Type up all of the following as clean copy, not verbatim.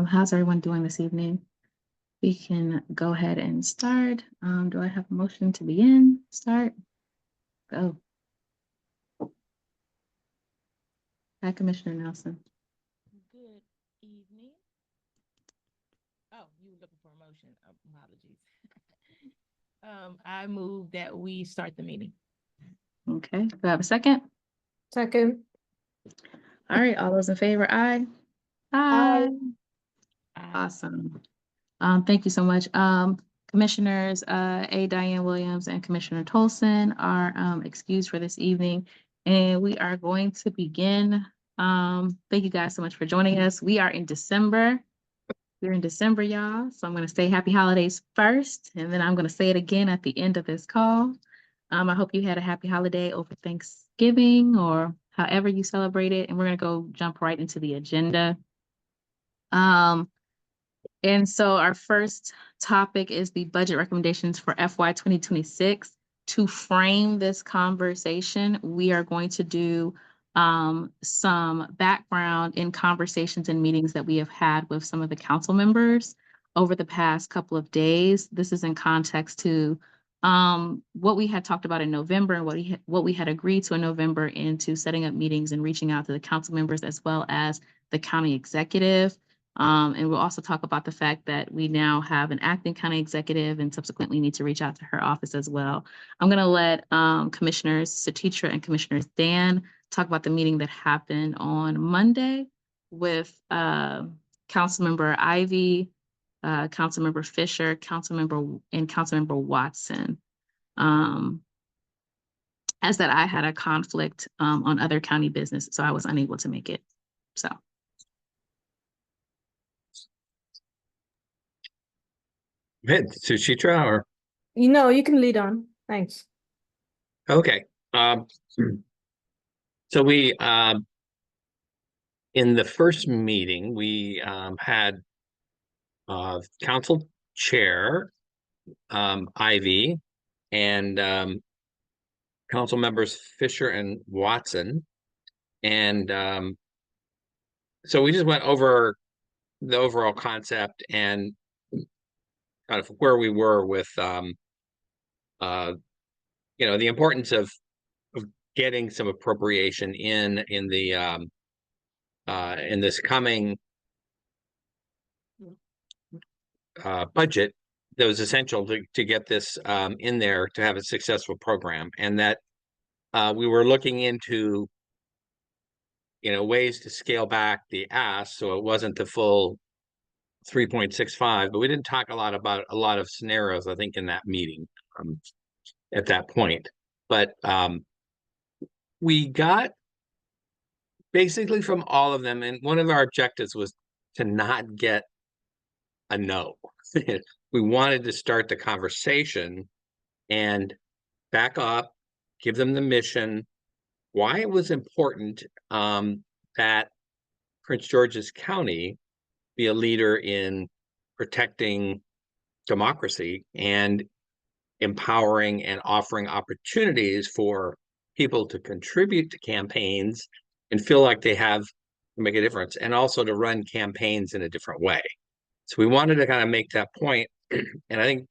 How's everyone doing this evening? We can go ahead and start. Do I have a motion to begin? Start. Go. Hi, Commissioner Nelson. Good evening. Oh, you were looking for a motion. Apologies. I move that we start the meeting. Okay. Do I have a second? Second. All right. All those in favor, aye. Aye. Awesome. Thank you so much. Commissioners A. Diane Williams and Commissioner Tolson are excused for this evening, and we are going to begin. Thank you guys so much for joining us. We are in December. We're in December, y'all. So I'm going to say happy holidays first, and then I'm going to say it again at the end of this call. I hope you had a happy holiday over Thanksgiving or however you celebrate it. And we're going to go jump right into the agenda. And so our first topic is the budget recommendations for FY 2026. To frame this conversation, we are going to do some background in conversations and meetings that we have had with some of the council members over the past couple of days. This is in context to what we had talked about in November and what we had agreed to in November into setting up meetings and reaching out to the council members as well as the county executive. And we'll also talk about the fact that we now have an acting county executive and subsequently need to reach out to her office as well. I'm going to let Commissioners Satitra and Commissioners Dan talk about the meeting that happened on Monday with Councilmember Ivy, Councilmember Fisher, Councilmember Watson. As that I had a conflict on other county business, so I was unable to make it. So. Good. Suchitra, or? You can lead on. Thanks. Okay. So we, in the first meeting, we had Council Chair Ivy and Council members Fisher and Watson. And so we just went over the overall concept and kind of where we were with the importance of getting some appropriation in this coming budget that was essential to get this in there to have a successful program, and that we were looking into ways to scale back the ask so it wasn't the full 3.65, but we didn't talk about a lot of scenarios, I think, in that meeting at that point. But we got basically from all of them, and one of our objectives was to not get a no. We wanted to start the conversation and back up, give them the mission, why it was important that Prince George's County be a leader in protecting democracy and empowering and offering opportunities for people to contribute to campaigns and feel like they have to make a difference, and also to run campaigns in a different way. So we wanted to kind of make that point. And I think,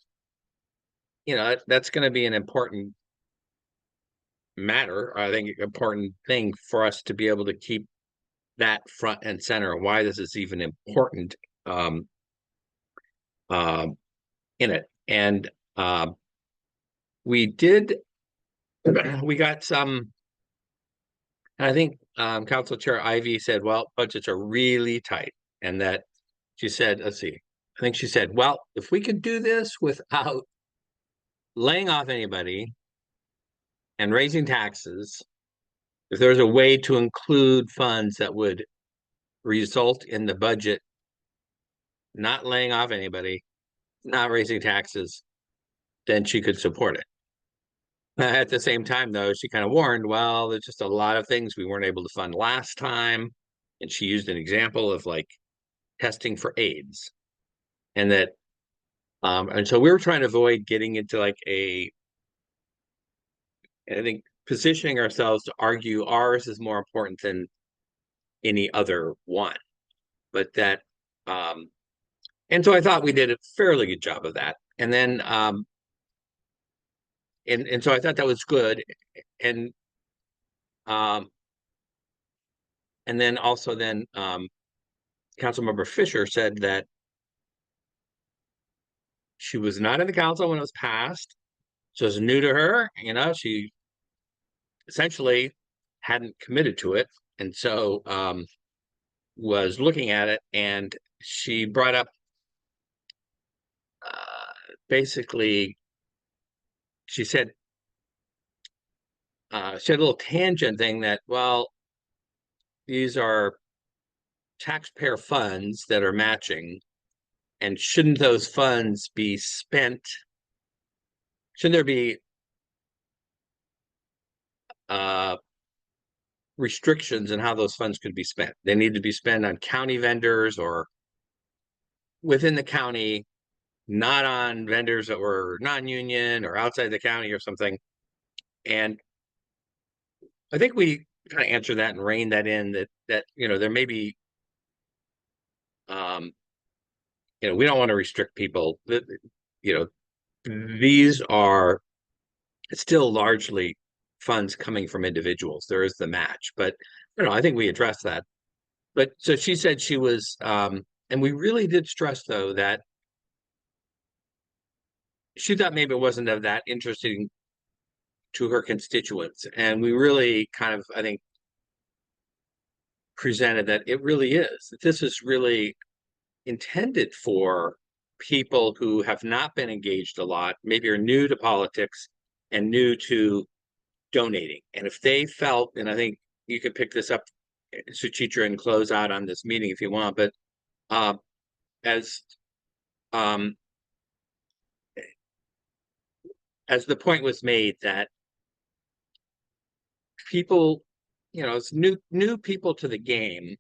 that's going to be an important matter. I think important thing for us to be able to keep that front and center, why this is even important in it. And we got some, I think Council Chair Ivy said, well, budgets are really tight. And that she said, let's see, I think she said, well, if we could do this without laying off anybody and raising taxes, if there's a way to include funds that would result in the budget not laying off anybody, not raising taxes, then she could support it. At the same time, though, she kind of warned, well, there's just a lot of things we weren't able to fund last time. And she used an example of like testing for AIDS. And that, and so we were trying to avoid getting into like I think, positioning ourselves to argue ours is more important than any other one. But that And so I thought we did a fairly good job of that. And then and so I thought that was good. And um and then also then Councilmember Fisher said that she was not in the council when it was passed. So it's new to her, she essentially hadn't committed to it. And so was looking at it, and she brought up basically, she said she had a little tangent thing that, well, these are taxpayer funds that are matching, and shouldn't those funds be spent? Shouldn't there be restrictions in how those funds could be spent? They need to be spent on county vendors or within the county, not on vendors that were non-union or outside the county or something. And I think we kind of answered that and reined that in, that there may be we don't want to restrict people. These are still largely funds coming from individuals. There is the match, but I think we addressed that. But so she said she was, and we really did stress though that she thought maybe it wasn't of that interesting to her constituents, and we really kind of, I think, presented that it really is, that this is really intended for people who have not been engaged a lot, maybe are new to politics and new to donating. And if they felt, and I think you could pick this up, Suchitra, and close out on this meeting if you want, but as the point was made that people, it's new people to the game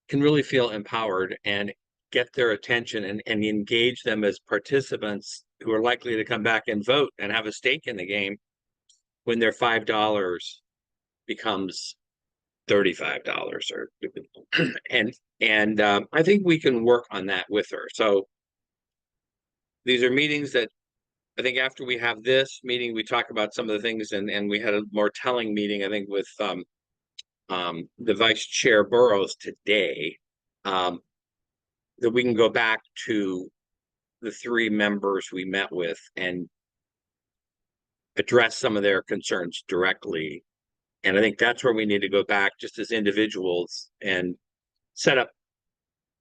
can really feel empowered and get their attention and engage them as participants who are likely to come back and vote and have a stake in the game when their $5 becomes $35 or and I think we can work on that with her. So these are meetings that I think after we have this meeting, we talk about some of the things, and we had a more telling meeting, I think, with the Vice Chair Burrows today, that we can go back to the 3 members we met with and address some of their concerns directly. And I think that's where we need to go back just as individuals and set up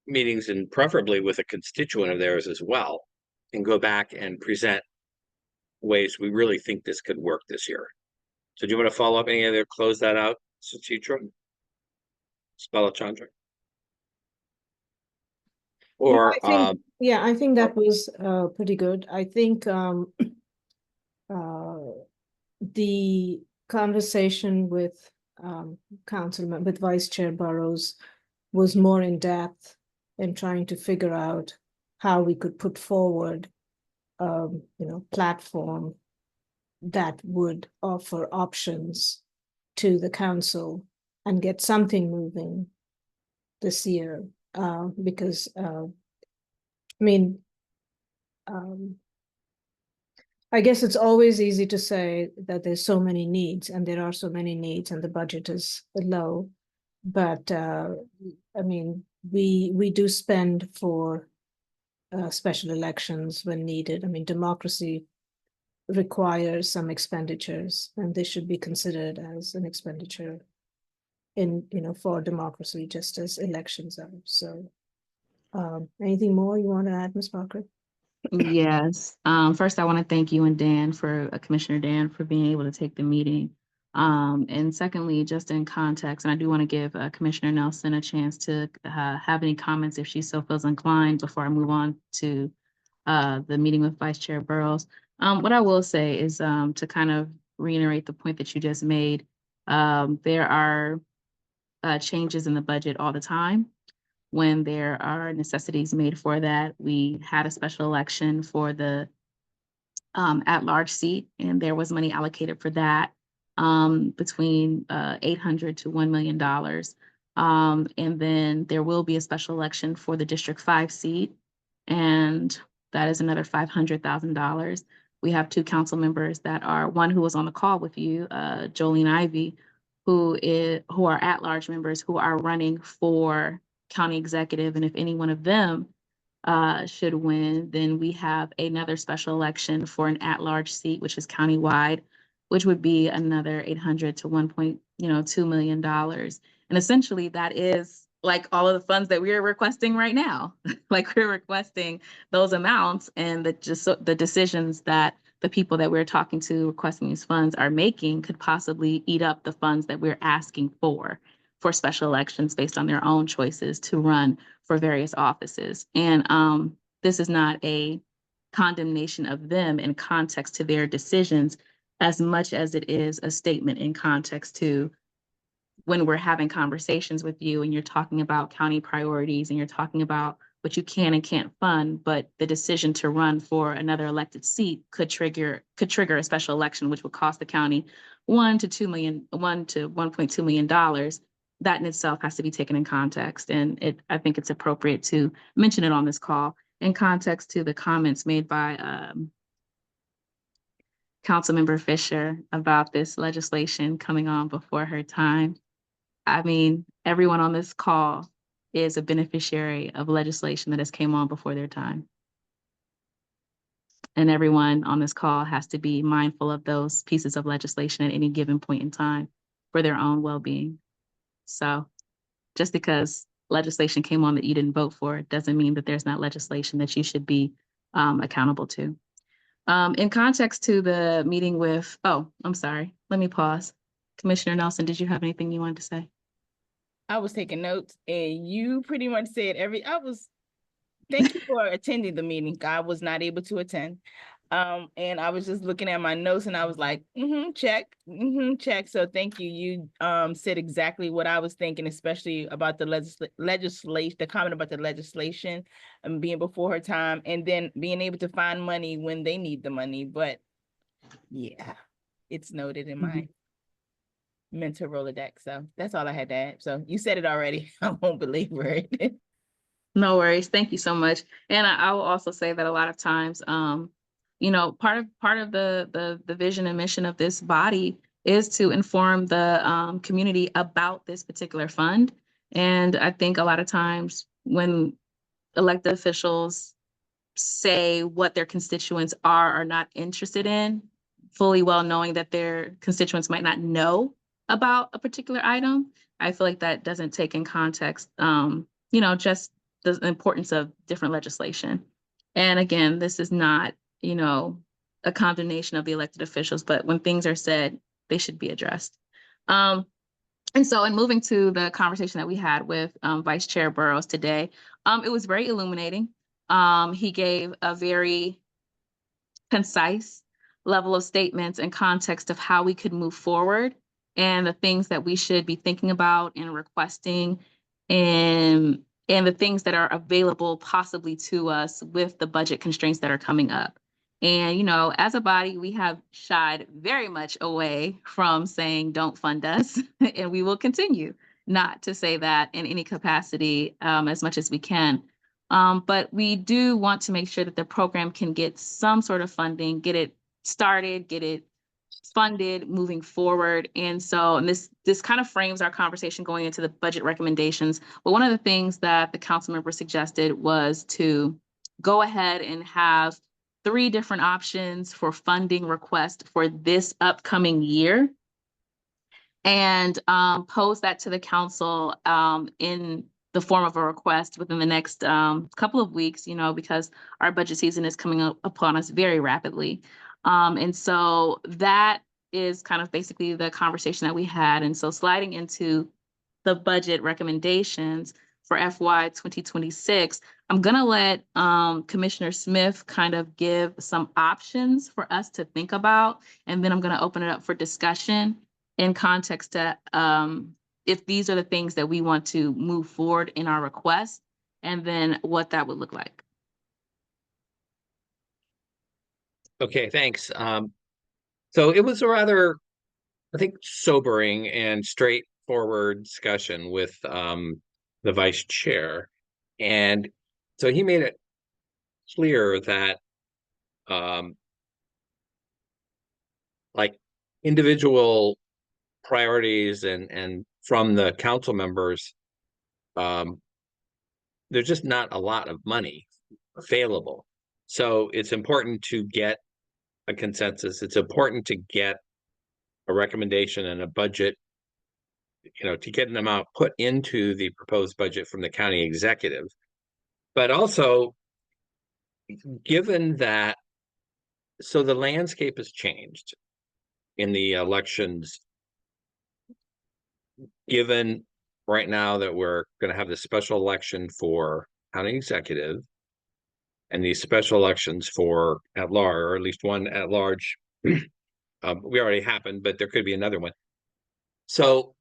meetings, and preferably with a constituent of theirs as well, and go back and present ways we really think this could work this year. So do you want to follow up any other, close that out, Suchitra? Spalachandra? Or I think that was pretty good. I think the conversation with with Vice Chair Burrows was more in depth in trying to figure out how we could put forward platform that would offer options to the council and get something moving this year. Because I guess it's always easy to say that there's so many needs, and there are so many needs, and the budget is low. But we do spend for special elections when needed. Democracy requires some expenditures, and they should be considered as an expenditure for democracy, just as elections are. So anything more you want to add, Ms. Parker? Yes. First, I want to thank you and Dan Commissioner Dan, for being able to take the meeting. And secondly, just in context, and I do want to give Commissioner Nelson a chance to have any comments if she so feels inclined before I move on to the meeting with Vice Chair Burrows. What I will say is to kind of reiterate the point that you just made. There are changes in the budget all the time. When there are necessities made for that, we had a special election for the at-large seat, and there was money allocated for that between $800 to $1 million. And then there will be a special election for the District 5 seat, and that is another $500,000. We have two council members that are, one who was on the call with you, Jolene Ivy, who are at-large members who are running for county executive. And if any one of them should win, then we have another special election for an at-large seat, which is countywide, which would be another 800 to $1.2 million. And essentially that is like all of the funds that we are requesting right now. Like we're requesting those amounts, and the decisions that the people that we're talking to requesting these funds are making could possibly eat up the funds that we're asking for special elections based on their own choices to run for various offices. And this is not a condemnation of them in context to their decisions as much as it is a statement in context to when we're having conversations with you and you're talking about county priorities and you're talking about what you can and can't fund, but the decision to run for another elected seat could trigger a special election, which would cost the county $1 to $1.2 million. That in itself has to be taken in context. And I think it's appropriate to mention it on this call in context to the comments made by Councilmember Fisher about this legislation coming on before her time. I mean, everyone on this call is a beneficiary of legislation that has came on before their time. And everyone on this call has to be mindful of those pieces of legislation at any given point in time for their own well-being. So just because legislation came on that you didn't vote for doesn't mean that there's not legislation that you should be accountable to. In context to the meeting with, I'm sorry, let me pause. Commissioner Nelson, did you have anything you wanted to say? I was taking notes and you pretty much said thank you for attending the meeting. I was not able to attend. And I was just looking at my notes and I was like, check. So thank you. You said exactly what I was thinking, especially about the legislation, the comment about the legislation and being before her time, and then being able to find money when they need the money. But yeah, it's noted in my mental Rolodex. So that's all I had to add. So you said it already. I won't belabor it. No worries. Thank you so much. And I will also say that a lot of times, part of the vision and mission of this body is to inform the community about this particular fund. And I think a lot of times when elected officials say what their constituents are or not interested in, fully well knowing that their constituents might not know about a particular item, I feel like that doesn't take in context, just the importance of different legislation. And again, this is not, a condemnation of the elected officials, but when things are said, they should be addressed. And so in moving to the conversation that we had with Vice Chair Burrows today, it was very illuminating. He gave a very concise level of statements and context of how we could move forward and the things that we should be thinking about and requesting and the things that are available possibly to us with the budget constraints that are coming up. And, as a body, we have shied very much away from saying don't fund us, and we will continue not to say that in any capacity as much as we can. But we do want to make sure that the program can get some sort of funding, get it started, get it funded moving forward. And so this kind of frames our conversation going into the budget recommendations. But one of the things that the council member suggested was to go ahead and have 3 different options for funding request for this upcoming year and pose that to the council in the form of a request within the next couple of weeks, because our budget season is coming up upon us very rapidly. And so that is kind of basically the conversation that we had. And so sliding into the budget recommendations for FY 2026, I'm going to let Commissioner Smith kind of give some options for us to think about. And then I'm going to open it up for discussion in context to if these are the things that we want to move forward in our request, and then what that would look like. Okay, thanks. So it was a rather, I think, sobering and forward discussion with the vice chair, and so he made it clear that like individual priorities and from the council members, there's just not a lot of money available. So it's important to get a consensus. It's important to get a recommendation and a budget, to get an amount put into the proposed budget from the county executive. But also, given that, so the landscape has changed in the elections, given right now that we're going to have the special election for county executive and these special elections for at large, or at least one at large, we already happened, but there could be another one. So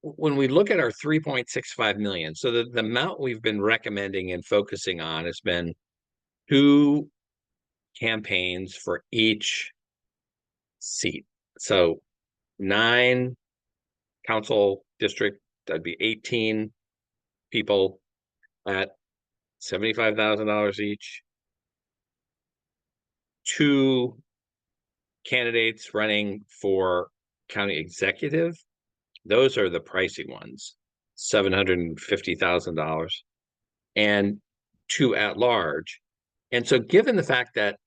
when we look at our 3.65 million, so the amount we've been recommending and focusing on has been 2 campaigns for each seat. So 9 council district, that'd be 18 people at $75,000 each. 2 candidates running for county executive. Those are the pricey ones, $750,000, and 2 at large. And so given the fact that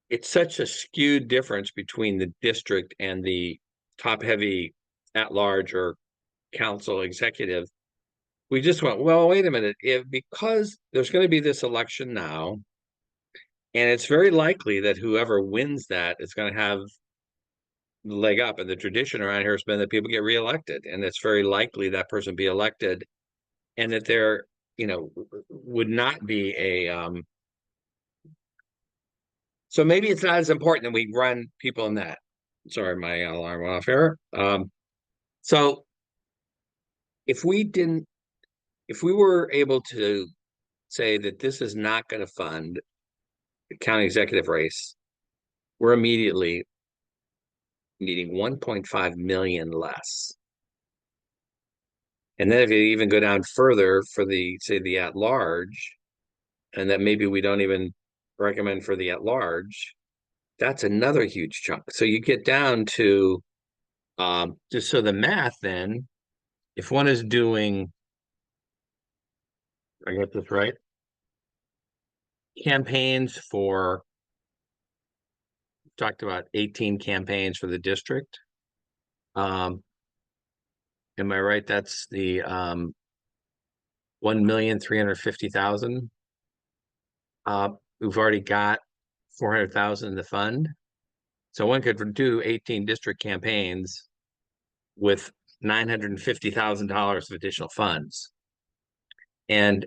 it's such a skewed difference between the district and the top heavy at large or council executive, we just went, well, wait a minute, because there's going to be this election now, and it's very likely that whoever wins that is going to have the leg up. And the tradition around here has been that people get reelected, and it's very likely that person be elected, and that there, would not be a so maybe it's not as important that we run people in that. Sorry, my alarm went off here. So if we were able to say that this is not going to fund the county executive race, we're immediately needing 1.5 million less. And then if you even go down further for the at large, and that maybe we don't even recommend for the at large, that's another huge chunk. So you get down to just so the math then, if one is doing, I got this right, campaigns for, talked about 18 campaigns for the district. Am I right? That's the 1,350,000. We've already got 400,000 in the fund. So one could do 18 district campaigns with $950,000 of additional funds. And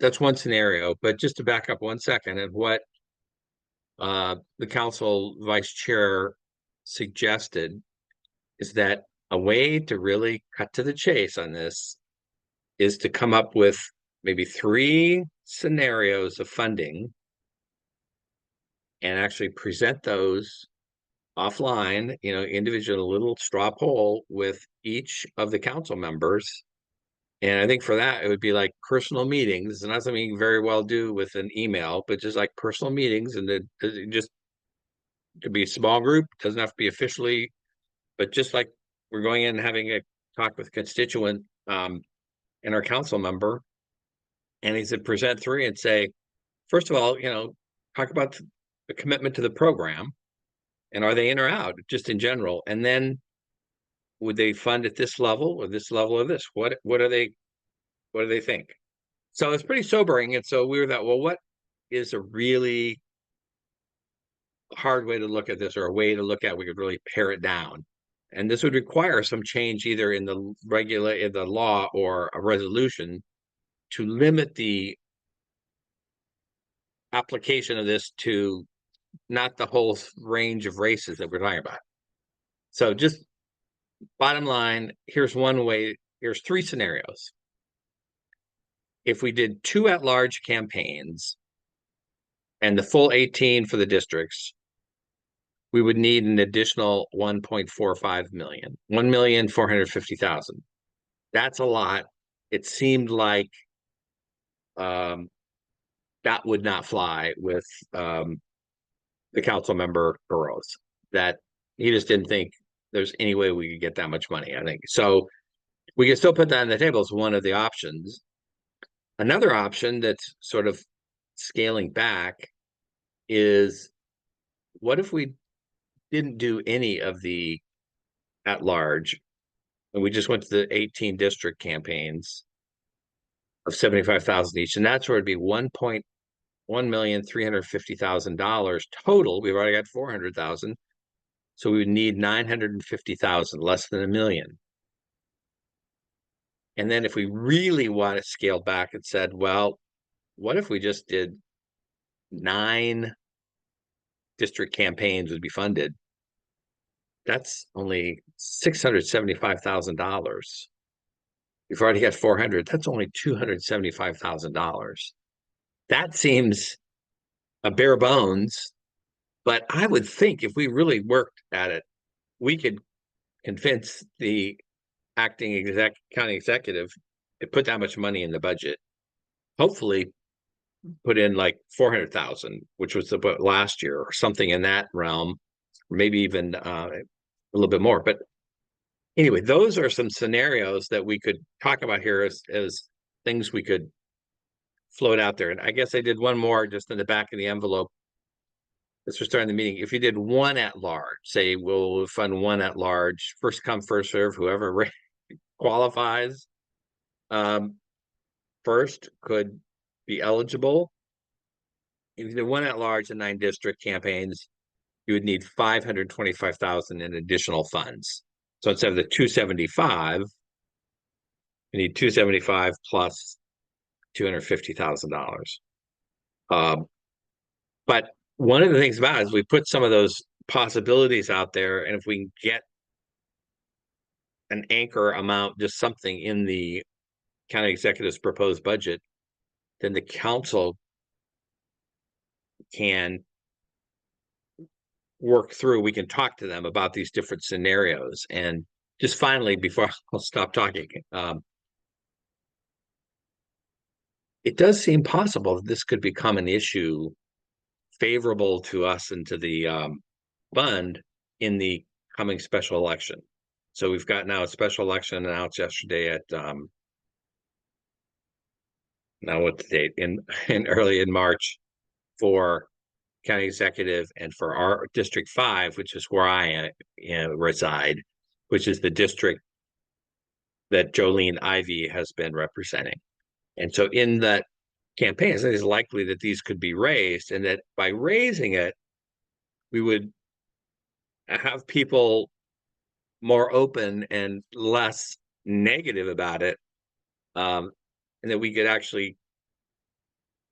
that's one scenario, but just to back up 1 second, and what the council vice chair suggested is that a way to really cut to the chase on this is to come up with maybe 3 scenarios of funding and actually present those offline, individual little straw poll with each of the council members. And I think for that, it would be like personal meetings. It's not something you can very well do with an email, but just like personal meetings, and it just could be a small group, doesn't have to be officially, but just like we're going in and having a talk with a constituent and our council member. And he said, present 3 and say, first of all, talk about the commitment to the program, and are they in or out, just in general. And then would they fund at this level or this level or this? What do they think? So it's pretty sobering. And so we were that, well, what is a really hard way to look at this, or a way to look at we could really pare it down? And this would require some change either in the law or a resolution to limit the application of this to not the whole range of races that we're talking about. So just bottom line, here's one way, here's 3 scenarios. If we did 2 at-large campaigns and the full 18 for the districts, we would need an additional 1.45 million, 1,450,000. That's a lot. It seemed like that would not fly with the council member Burrows, that he just didn't think there's any way we could get that much money, I think. So we can still put that on the table as one of the options. Another option that's sort of scaling back is, what if we didn't do any of the at large and we just went to the 18 district campaigns of 75,000 each, and that's where it'd be $1,350,000 total. We've already got 400,000, so we would need 950,000, less than $1 million. And then if we really want to scale back and said, well, what if we just did 9 district campaigns would be funded? That's only $675,000. You've already got 400. That's only $275,000. That seems a bare bones, but I would think if we really worked at it, we could convince the acting county executive to put that much money in the budget. Hopefully put in like 400,000, which was about last year, or something in that realm, maybe even a little bit more. But anyway, those are some scenarios that we could talk about here as things we could float out there. And I guess I did one more just in the back of the envelope as we're starting the meeting. If you did one at large, say we'll fund one at large, first come, first serve, whoever qualifies first could be eligible. If you did one at large and 9 district campaigns, you would need 525,000 in additional funds. So instead of the 275, you need 275 plus $250,000. But one of the things about it is we put some of those possibilities out there, and if we can get an anchor amount, just something in the county executive's proposed budget, then the council can work through, we can talk to them about these different scenarios. And just finally, before I'll stop talking, it does seem possible that this could become an issue favorable to us and to the fund in the coming special election. So we've got now a special election announced yesterday at now what the date in early in March for county executive, and for our District 5, which is where I reside, which is the district that Jolene Ivy has been representing. And so in that campaign, it is likely that these could be raised, and that by raising it, we would have people more open and less negative about it. And that we could actually,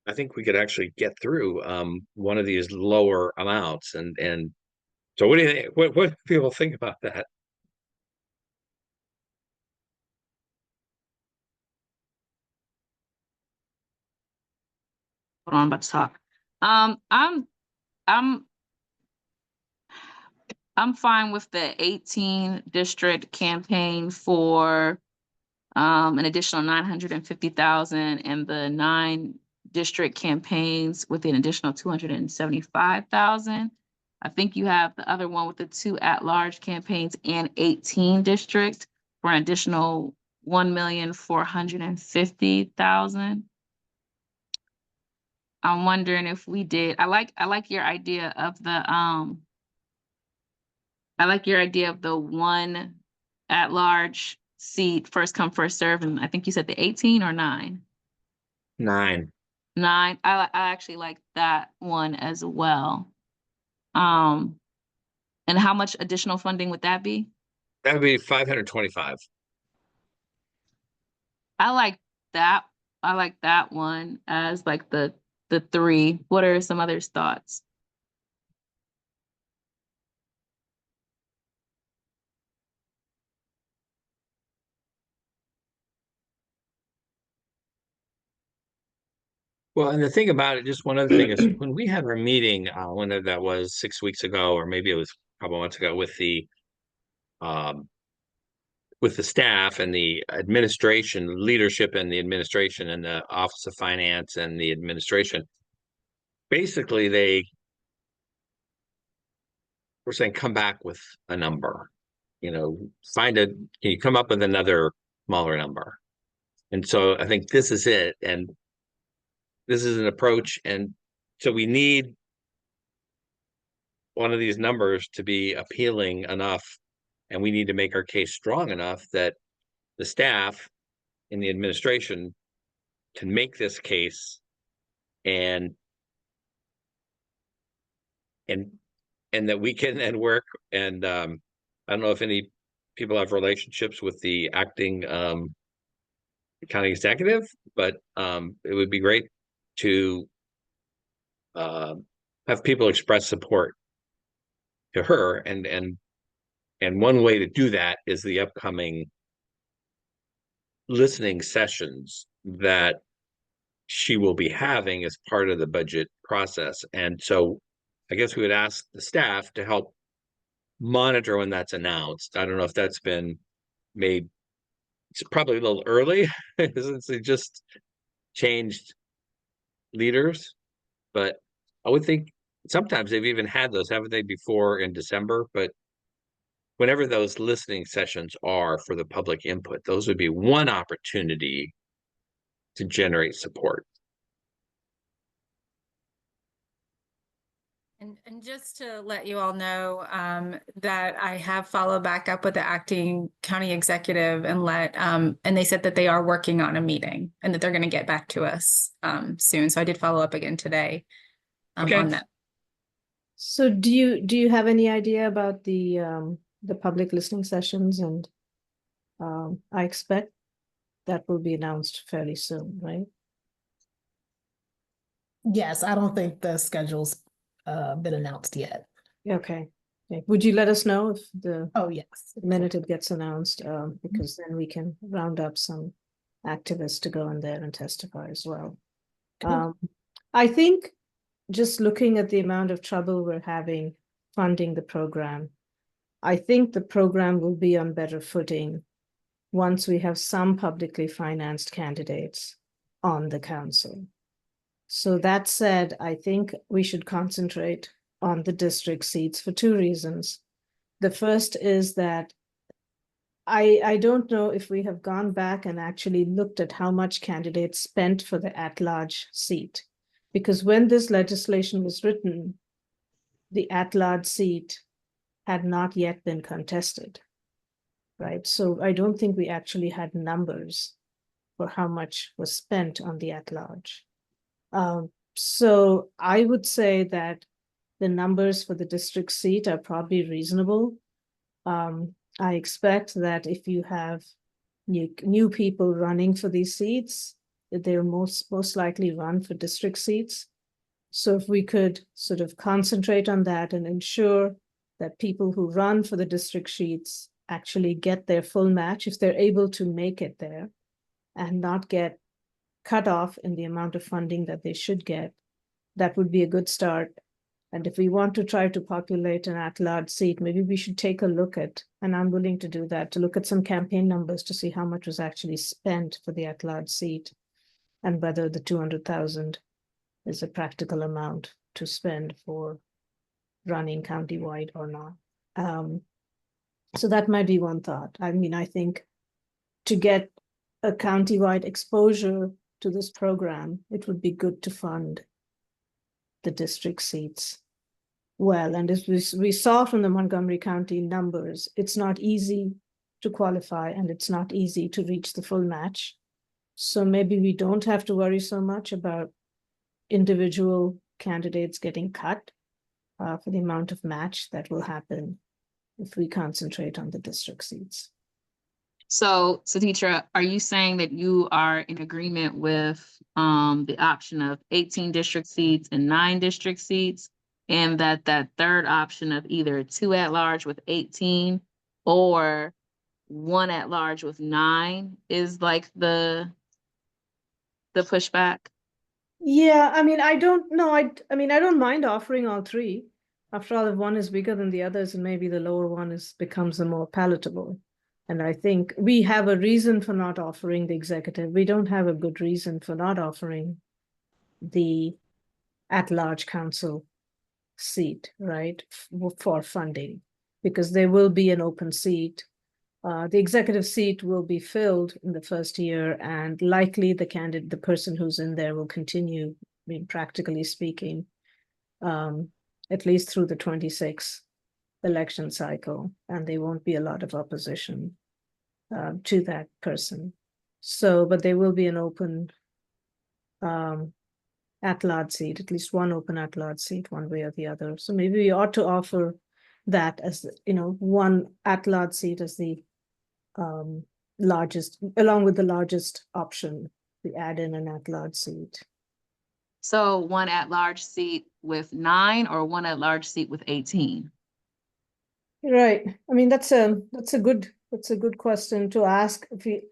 I think we could actually get through one of these lower amounts. And so what do you think? What do people think about that? Hold on, I'm about to talk. I'm I'm fine with the 18 district campaign for an additional 950,000, and the 9 district campaigns with an additional 275,000. I think you have the other one with the 2 at-large campaigns and 18 district for an additional 1,450,000. I'm wondering if we did. I like your idea of the one at-large seat, first come, first serve, and I think you said the 18 or 9? 9. 9. I actually like that one as well. And how much additional funding would that be? That would be 525. I like that. I like that one as like the 3. What are some others' thoughts? Well, and the thing about it, just one other thing is when we had our meeting, whenever that was 6 weeks ago, or maybe it was a couple months ago um, with the staff and the administration, leadership and the administration and the Office of Finance and the administration, basically they were saying, come back with a number, can you come up with another smaller number? And so I think this is it. And this is an approach. And so we need one of these numbers to be appealing enough, and we need to make our case strong enough that the staff in the administration can make this case and and and that we can then work. And I don't know if any people have relationships with the acting county executive, but it would be great to have people express support to her. And one way to do that is the upcoming listening sessions that she will be having as part of the budget process. And so I guess we would ask the staff to help monitor when that's announced. I don't know if that's been made. It's probably a little early since they just changed leaders, but I would think sometimes they've even had those, haven't they, before in December? But whenever those listening sessions are for the public input, those would be one opportunity to generate support. And just to let you all know that I have followed back up with the acting county executive and and they said that they are working on a meeting and that they're going to get back to us soon. So I did follow up again today Okay. on that. So do you have any idea about the public listening sessions? And I expect that will be announced fairly soon, right? Yes, I don't think the schedule's been announced yet. Okay. Would you let us know if the Oh, yes. minute it gets announced? Because then we can round up some activists to go in there and testify as well. I think just looking at the amount of trouble we're having funding the program, I think the program will be on better footing once we have some publicly financed candidates on the council. So that said, I think we should concentrate on the district seats for two reasons. The first is that I don't know if we have gone back and actually looked at how much candidates spent for the at-large seat. Because when this legislation was written, the at-large seat had not yet been contested, right? So I don't think we actually had numbers for how much was spent on the at-large. So I would say that the numbers for the district seat are probably reasonable. I expect that if you have new people running for these seats, that they'll most likely run for district seats. So if we could sort of concentrate on that and ensure that people who run for the district seats actually get their full match, if they're able to make it there and not get cut off in the amount of funding that they should get, that would be a good start. And if we want to try to populate an at-large seat, maybe we should take a look at, and I'm willing to do that, to look at some campaign numbers to see how much was actually spent for the at-large seat and whether the 200,000 is a practical amount to spend for running countywide or not. So that might be one thought. I mean, I think to get a countywide exposure to this program, it would be good to fund the district seats well. And as we saw from the Montgomery County numbers, it's not easy to qualify and it's not easy to reach the full match. So maybe we don't have to worry so much about individual candidates getting cut for the amount of match that will happen if we concentrate on the district seats. So, Satitra, are you saying that you are in agreement with the option of 18 district seats and 9 district seats, and that third option of either 2 at-large with 18 or 1 at-large with 9 is like the pushback? Yeah, I mean, I don't know. I mean, I don't mind offering all three. After all, if one is bigger than the others, and maybe the lower one becomes the more palatable. And I think we have a reason for not offering the executive. We don't have a good reason for not offering the at-large council seat, right, for funding, because there will be an open seat. The executive seat will be filled in the first year, and likely the person who's in there will continue, I mean, practically speaking, at least through the 26 election cycle, and there won't be a lot of opposition to that person. So, but there will be an open at-large seat, at least one open at-large seat, one way or the other. So maybe we ought to offer that as, one at-large seat as the largest, along with the largest option. We add in an at-large seat. So one at-large seat with 9 or one at-large seat with 18? Right. I mean, that's a good question to ask. If we,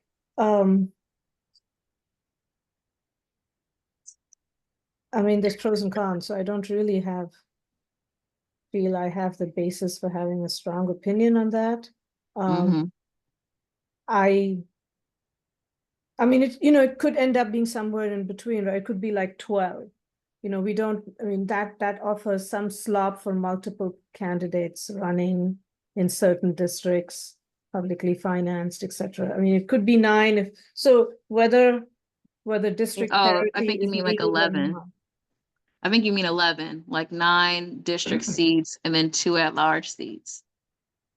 I mean, there's pros and cons, so I don't really feel I have the basis for having a strong opinion on that. Mhm. I mean, it could end up being somewhere in between, right? It could be like 12. We don't, I mean, that offers some slop for multiple candidates running in certain districts, publicly financed, etc. I mean, it could be 9 so whether district Oh, I parity think you is mean like needed or 11. not. I think you mean 11, like 9 district seats and then 2 at-large seats.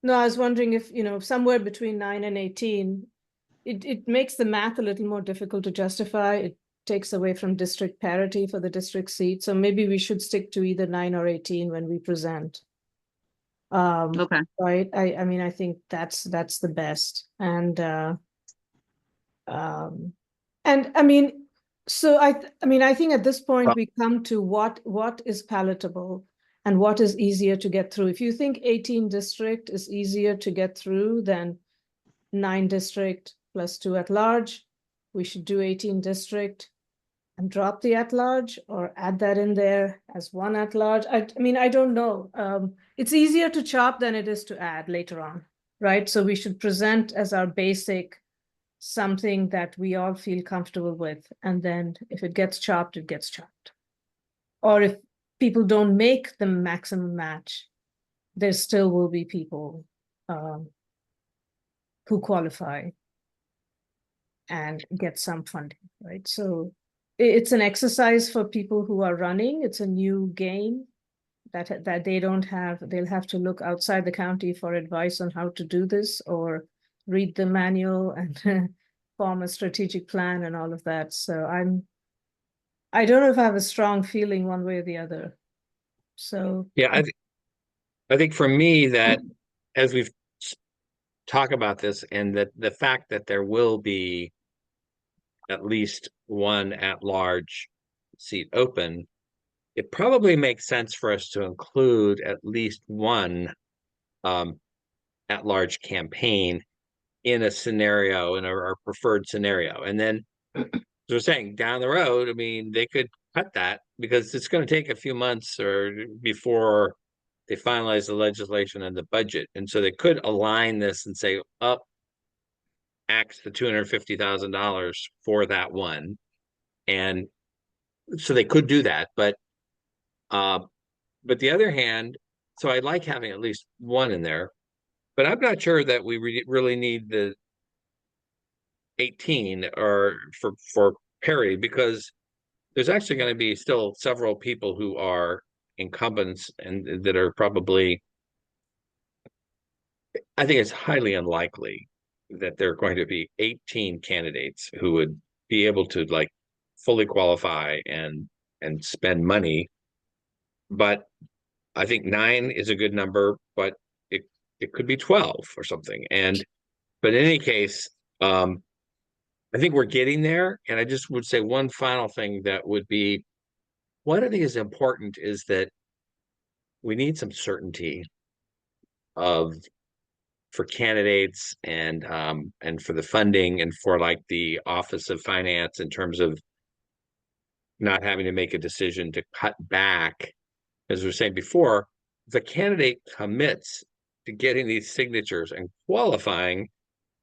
No, I was wondering if, somewhere between 9 and 18, it makes the math a little more difficult to justify. It takes away from district parity for the district seat. So maybe we should stick to either 9 or 18 when we present. Okay. Right. I mean, I think that's the best. And I mean, so I mean, I think at this point we come to what is palatable and what is easier to get through. If you think 18 district is easier to get through than 9 district plus 2 at large, we should do 18 district and drop the at large, or add that in there as 1 at large. I mean, I don't know. It's easier to chop than it is to add later on, right? So we should present as our basic something that we all feel comfortable with. And then if it gets chopped, it gets chopped. Or if people don't make the maximum match, there still will be people who qualify and get some funding, right? So it's an exercise for people who are running. It's a new game that they don't have. They'll have to look outside the county for advice on how to do this, or read the manual and form a strategic plan and all of that. So I don't know if I have a strong feeling one way or the other. So Yeah, I think for me that as we've talked about this, and that the fact that there will be at least one at-large seat open, it probably makes sense for us to include at least one at-large campaign in a scenario, in our preferred scenario. And then, as we're saying, down the road, I mean, they could cut that because it's going to take a few months or before they finalize the legislation and the budget. And so they could align this and say, up, axe the $250,000 for that one. And so they could do that. But the other hand, so I like having at least one in there, but I'm not sure that we really need the 18 or for parity, because there's actually going to be still several people who are incumbents and that are probably, I think it's highly unlikely that there are going to be 18 candidates who would be able to like fully qualify and spend money. But I think 9 is a good number, but it could be 12 or something. But in any case, I think we're getting there. And I just would say one final thing that would be, what I think is important is that we need some certainty of for candidates and for the funding and for like the Office of Finance in terms of not having to make a decision to cut back. As we were saying before, the candidate commits to getting these signatures and qualifying,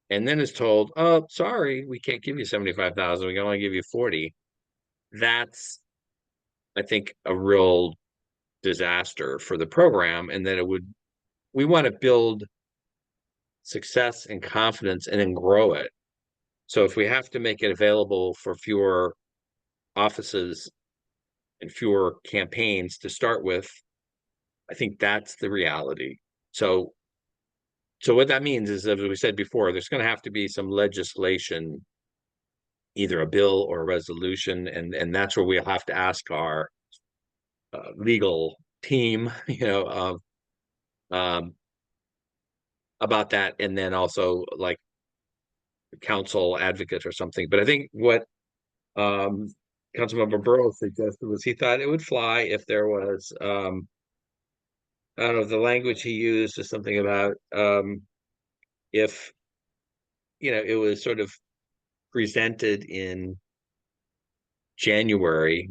and then is told, oh, sorry, we can't give you 75,000, we can only give you 40. That's, I think, a real disaster for the program, and that we want to build success and confidence and then grow it. So if we have to make it available for fewer offices and fewer campaigns to start with, I think that's the reality. So what that means is, as we said before, there's going to have to be some legislation, either a bill or a resolution, and that's where we'll have to ask our legal team, about that, and then also like council advocate or something. But I think what Councilmember Burrow suggested was he thought it would fly if there was I don't know, the language he used is something about if it was sort of presented in January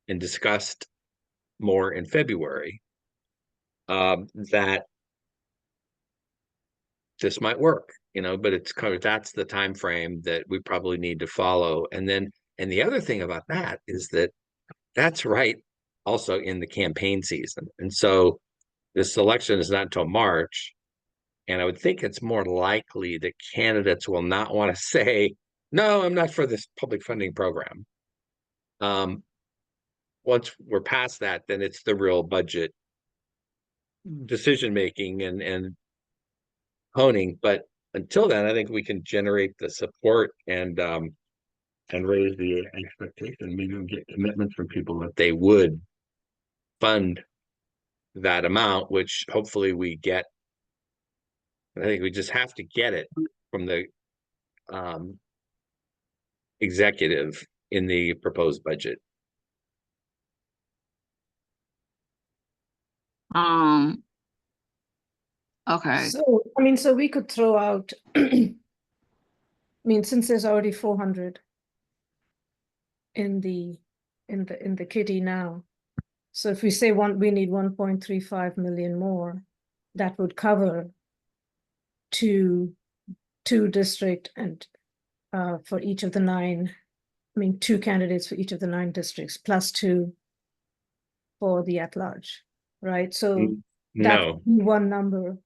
and discussed more in February, that this might work, but it's kind of, that's the time frame that we probably need to follow. And the other thing about that is that that's right also in the campaign season. And so this election is not until March. And I would think it's more likely that candidates will not want to say, no, I'm not for this public funding program. Once we're past that, then it's the real budget decision making and honing. But until then, I think we can generate the support and raise the expectation. Maybe we'll get commitments from people that they would fund that amount, which hopefully we get. I think we just have to get it from the executive in the proposed budget. Okay. So, so we could throw out, since there's already 400 in the kitty now. So if we say we need 1.35 million more, that would cover two district and for each of the 9, 2 candidates for each of the 9 districts, plus 2 for the at-large, right? So that No, one number.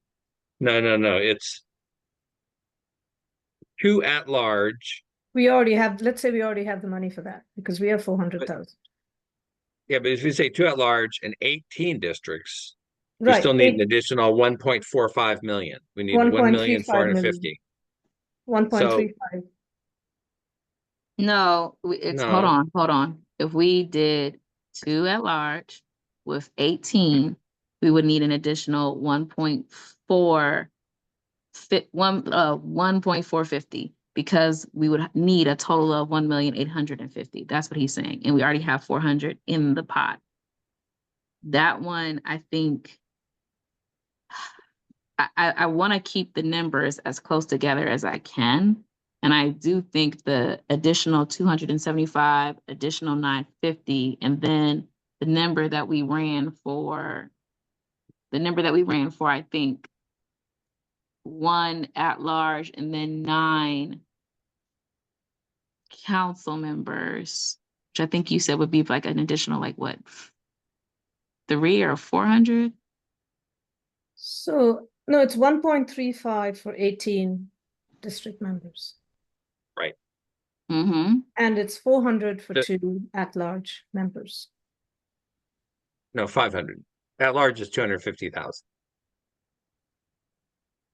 no, it's 2 at-large. We already have, let's say we already have the money for that, because we have 400,000. Yeah, but if we say 2 at-large and 18 districts, we Right. still need an additional 1.45 million. We need 1,450,000. 1.35. No, it's No. hold on. If we did 2 at large with 18, we would need an additional 1.450, because we would need a total of 1,850,000. That's what he's saying. And we already have 400 in the pot. That one, I think I want to keep the numbers as close together as I can. And I do think the additional 275, additional 950, and then the number that we ran for, I think 1 at large and then 9 council members, which I think you said would be like an additional, like what, 3 or 400? So no, it's 1.35 for 18 district members. Right. Mm-hmm. And it's 400 for 2 at-large members. No, 500. At-large is 250,000.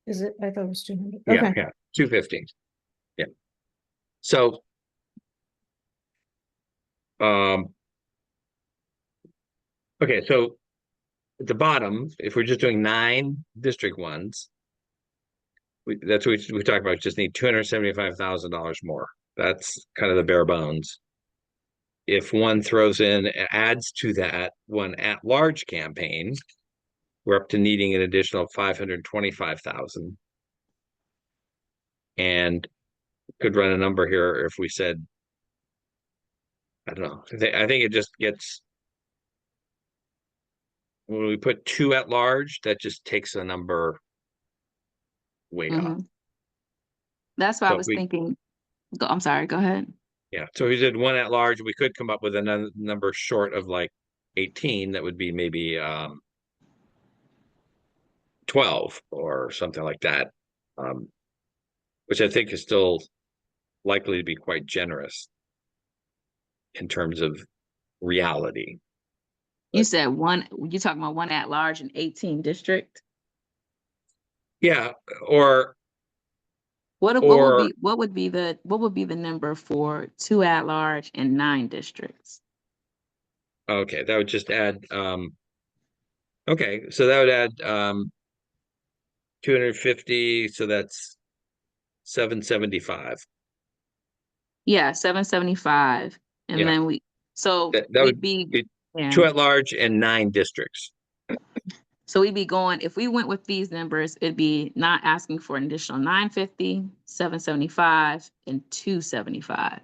Is it? I thought it was 200. Yeah, Okay. yeah, 250. Yeah. So, okay, so at the bottom, if we're just doing 9 district ones, that's what we talked about. Just need $275,000 more. That's kind of the bare bones. If one throws in, adds to that one at-large campaign, we're up to needing an additional 525,000. And could run a number here if we said I don't know. I think it just gets, when we put 2 at large, that just takes a number way up. Mhm. That's why I So was we, thinking, I'm sorry, go ahead. yeah, so if we did 1 at large, we could come up with another number short of like 18. That would be maybe 12 or something like that. Which I think is still likely to be quite generous in terms of reality. You said one, you talking about 1 at large and 18 district? Yeah, or What or would be the number for 2 at large and 9 districts? okay, that would just add okay, so that would add 250, so that's 775. Yeah, 775. And Yeah, then so that we'd would be, be yeah. 2 at large and 9 districts. So we'd be going, if we went with these numbers, it'd be not asking for an additional 950, 775, and 275.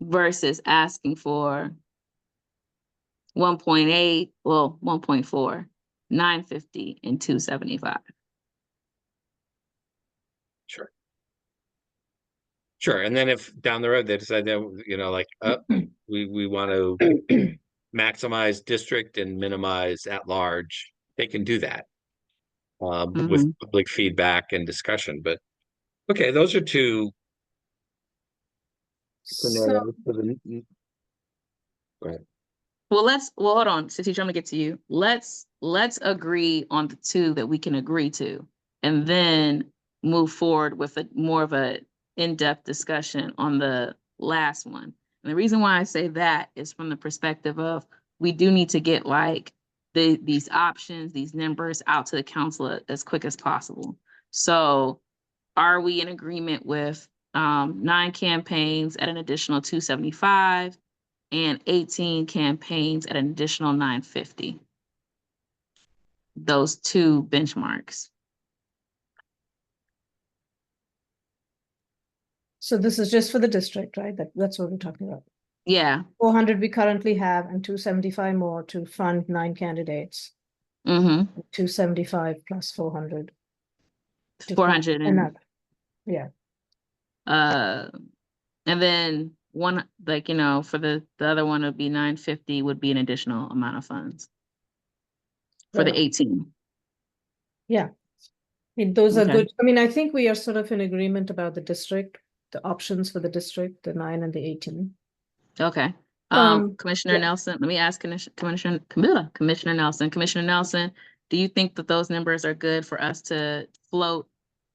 Versus asking for 1.8, well, 1.4, 950, and 275. Sure. Sure. And then if down the road they decide that, you know, like we want to maximize district and minimize at large, they can do that with Mhm. public feedback and discussion. But okay, those are 2 So, scenarios for the. Go ahead. Well, hold on, Satish, I'm gonna get to you. Let's agree on the 2 that we can agree to, and then move forward with a more of a in-depth discussion on the last one. And the reason why I say that is from the perspective of we do need to get like these options, these numbers out to the council as quick as possible. So are we in agreement with 9 campaigns at an additional 275? And 18 campaigns at an additional 950. Those 2 benchmarks. so this is just for the district, right? That's what we're talking about. Yeah. 400 we currently have and 275 more to fund 9 candidates. Mm-hmm. 275 plus 400. 400 and yeah. And then one, like, you know, for the other one would be 950 would be an additional amount of funds for the 18. Yeah. I mean, those are Okay. good. I mean, I think we are sort of in agreement about the district, the options for the district, the 9 and the 18. Okay. Commissioner yeah. Nelson, let me ask Commissioner Nelson. Commissioner Nelson, do you think that those numbers are good for us to float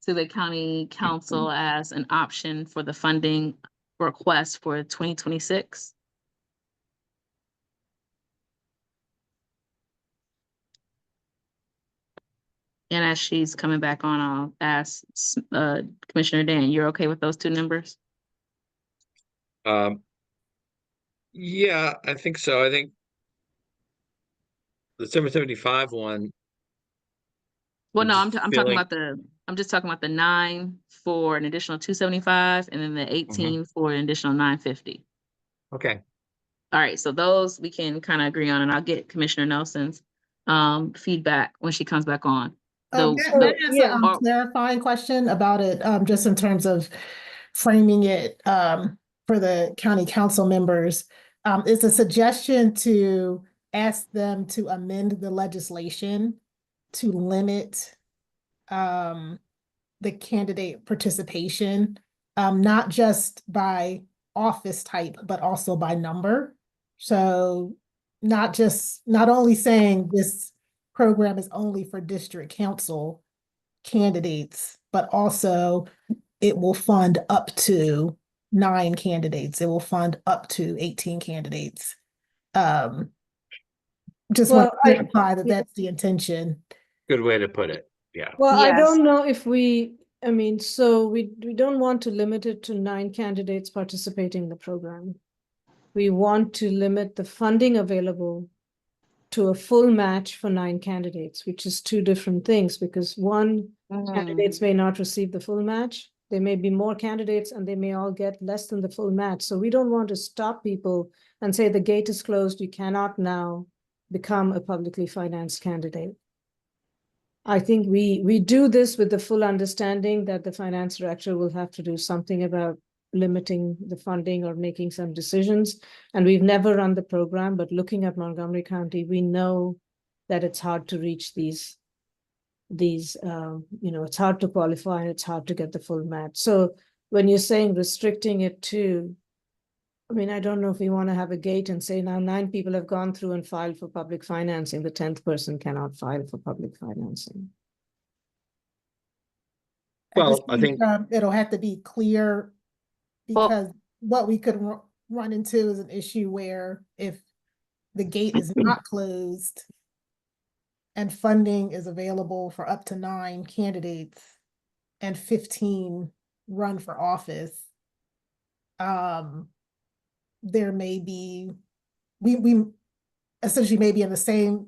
to the county council as an option for the funding request for 2026? And as she's coming back on, I'll ask Commissioner Dan, you're okay with those 2 numbers? Yeah, I think so. I think the 775 one. Well, no, I'm just talking about the 9 for an additional 275 and then the 18 for an additional 950. Okay. All right, so those we can kind of agree on, and I'll get Commissioner Nelson's feedback when she comes back on. Can I ask a clarifying question about it, just in terms of framing it for the county council members? Is a suggestion to ask them to amend the legislation to limit the candidate participation, not just by office type, but also by number. So not only saying this program is only for district council candidates, but also it will fund up to 9 candidates. It will fund up to 18 candidates. Just want to clarify that that's the intention. Good way to put it. Yeah. Well, Yes. I don't know if I mean, so we don't want to limit it to 9 candidates participating in the program. We want to limit the funding available to a full match for 9 candidates, which is 2 different things, because one, candidates may not receive the full match, There may be more candidates and they may all get less than the full match. So we don't want to stop people and say the gate is closed, you cannot now become a publicly financed candidate. I think we do this with the full understanding that the finance director will have to do something about limiting the funding or making some decisions. And we've never run the program, but looking at Montgomery County, we know that it's hard to reach these, it's hard to qualify and it's hard to get the full match. So when you're saying restricting it to, I mean, I don't know if we want to have a gate and say now 9 people have gone through and filed for public financing, the 10th person cannot file for public financing. Well, I think It'll have to be clear, Well- because what we could run into is an issue where if the gate is not closed and funding is available for up to 9 candidates and 15 run for office, there may be, we essentially may be in the same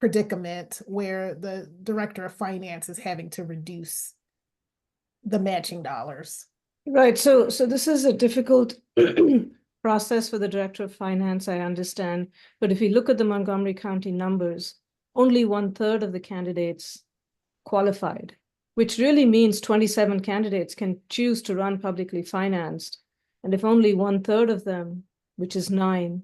predicament where the director of finance is having to reduce the matching dollars. Right. So this is a difficult process for the director of finance, I understand. But if you look at the Montgomery County numbers, only 1/3 of the candidates qualified, which really means 27 candidates can choose to run publicly financed. And if only 1/3 of them, which is 9,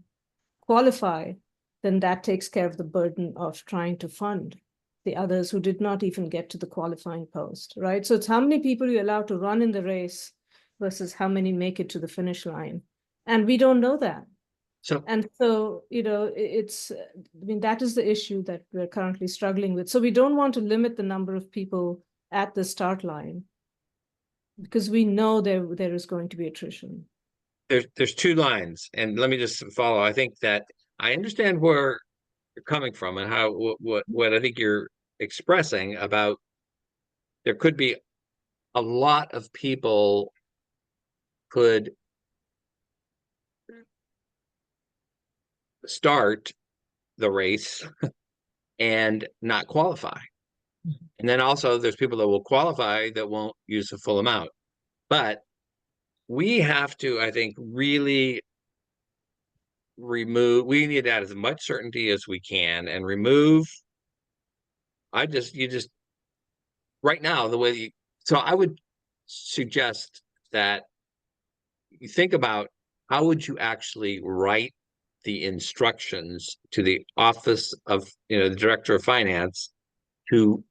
qualify, then that takes care of the burden of trying to fund the others who did not even get to the qualifying post, right? So it's how many people you allow to run in the race versus how many make it to the finish line. And we don't know that. so. And so, I mean, that is the issue that we're currently struggling with. So we don't want to limit the number of people at the start line because we know there is going to be attrition. There's 2 lines, and let me just follow. I think that I understand where you're coming from and how what I think you're expressing about there could be a lot of people could start the race and not qualify. And then also there's people that will qualify that won't use the full amount. But we have to, I think, really we need to add as much certainty as we can and remove. Right now, the way so I would suggest that you think about how would you actually write the instructions to the office of the director of finance to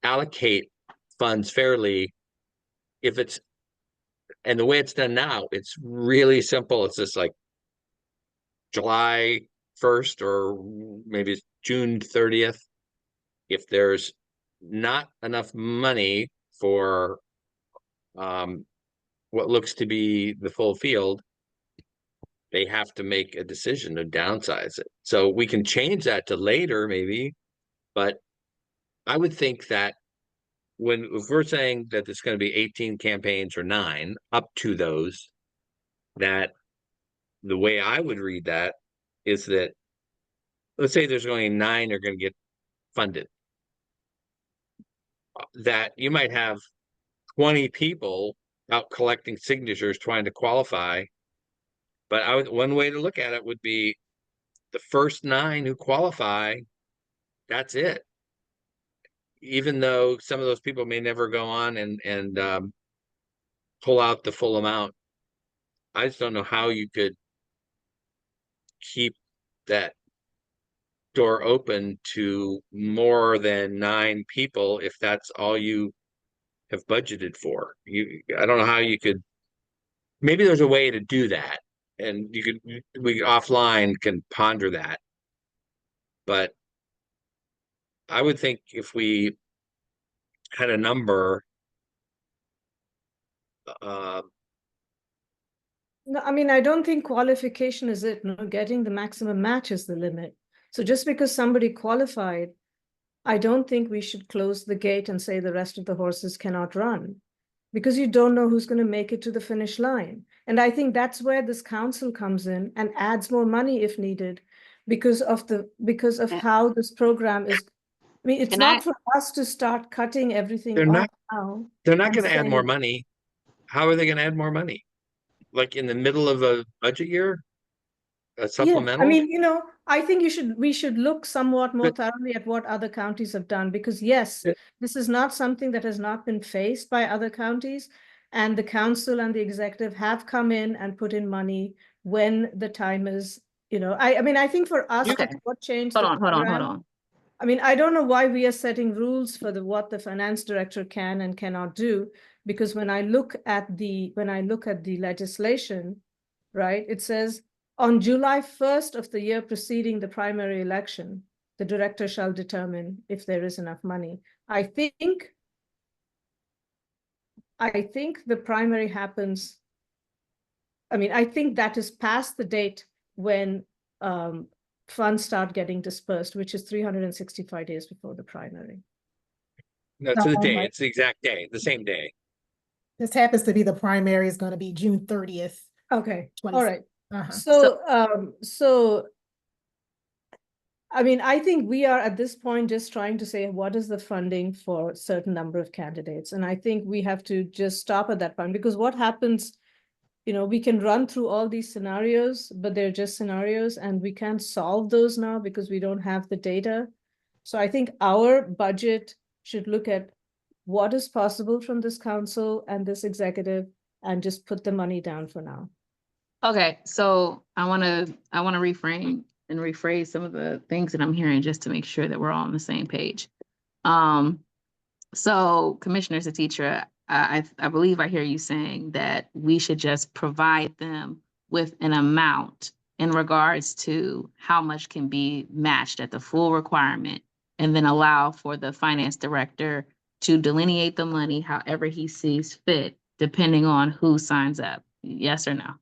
allocate funds fairly. And the way it's done now, it's really simple. It's just like July 1st or maybe it's June 30th. If there's not enough money for what looks to be the full field, they have to make a decision to downsize it. So we can change that to later maybe, but I would think that if we're saying that it's going to be 18 campaigns or 9 up to those, that the way I would read that is that let's say there's only 9 are going to get funded, that you might have 20 people out collecting signatures trying to qualify. But one way to look at it would be the first 9 who qualify, that's it. Even though some of those people may never go on and pull out the full amount. I just don't know how you could keep that door open to more than 9 people if that's all you have budgeted for. I don't know how you could. Maybe there's a way to do that, and we offline can ponder that. But I would think if we had a number, No, I mean, I don't think qualification is it. No, getting the maximum match is the limit. So just because somebody qualified, I don't think we should close the gate and say the rest of the horses cannot run, because you don't know who's going to make it to the finish line. And I think that's where this council comes in and adds more money if needed, because of how this program is I mean, it's And not for us to start cutting everything They're off not, now. they're not and gonna add more saying, money. How are they gonna add more money? Like in the middle of a budget year? A Yeah, I supplemental? mean, I think we should look somewhat more But- thoroughly at what other counties have done, because yes, but- this is not something that has not been faced by other counties. And the council and the executive have come in and put in money when the time is, I mean, I think for us, Okay. what changed hold the on, hold on, hold program. on. I mean, I don't know why we are setting rules for what the finance director can and cannot do, because when I look at the legislation, right, it says on July 1st of the year preceding the primary election, the director shall determine if there is enough money. I think the primary happens. I mean, I think that is past the date when funds start getting dispersed, which is 365 days before the primary. No, to the day. right. It's the exact day, the same day. This happens to be the primary is going to be June 30th. Okay, 20. all right. Uh-huh. So, I mean, I think we are at this point just trying to say, what is the funding for a certain number of candidates? And I think we have to just stop at that point, because what happens, we can run through all these scenarios, but they're just scenarios and we can't solve those now because we don't have the data. So I think our budget should look at what is possible from this council and this executive and just put the money down for now. Okay, so I want to reframe and rephrase some of the things that I'm hearing just to make sure that we're all on the same page. So Commissioner Satitra, I believe I hear you saying that we should just provide them with an amount in regards to how much can be matched at the full requirement, and then allow for the finance director to delineate the money however he sees fit, depending on who signs up. Yes or no?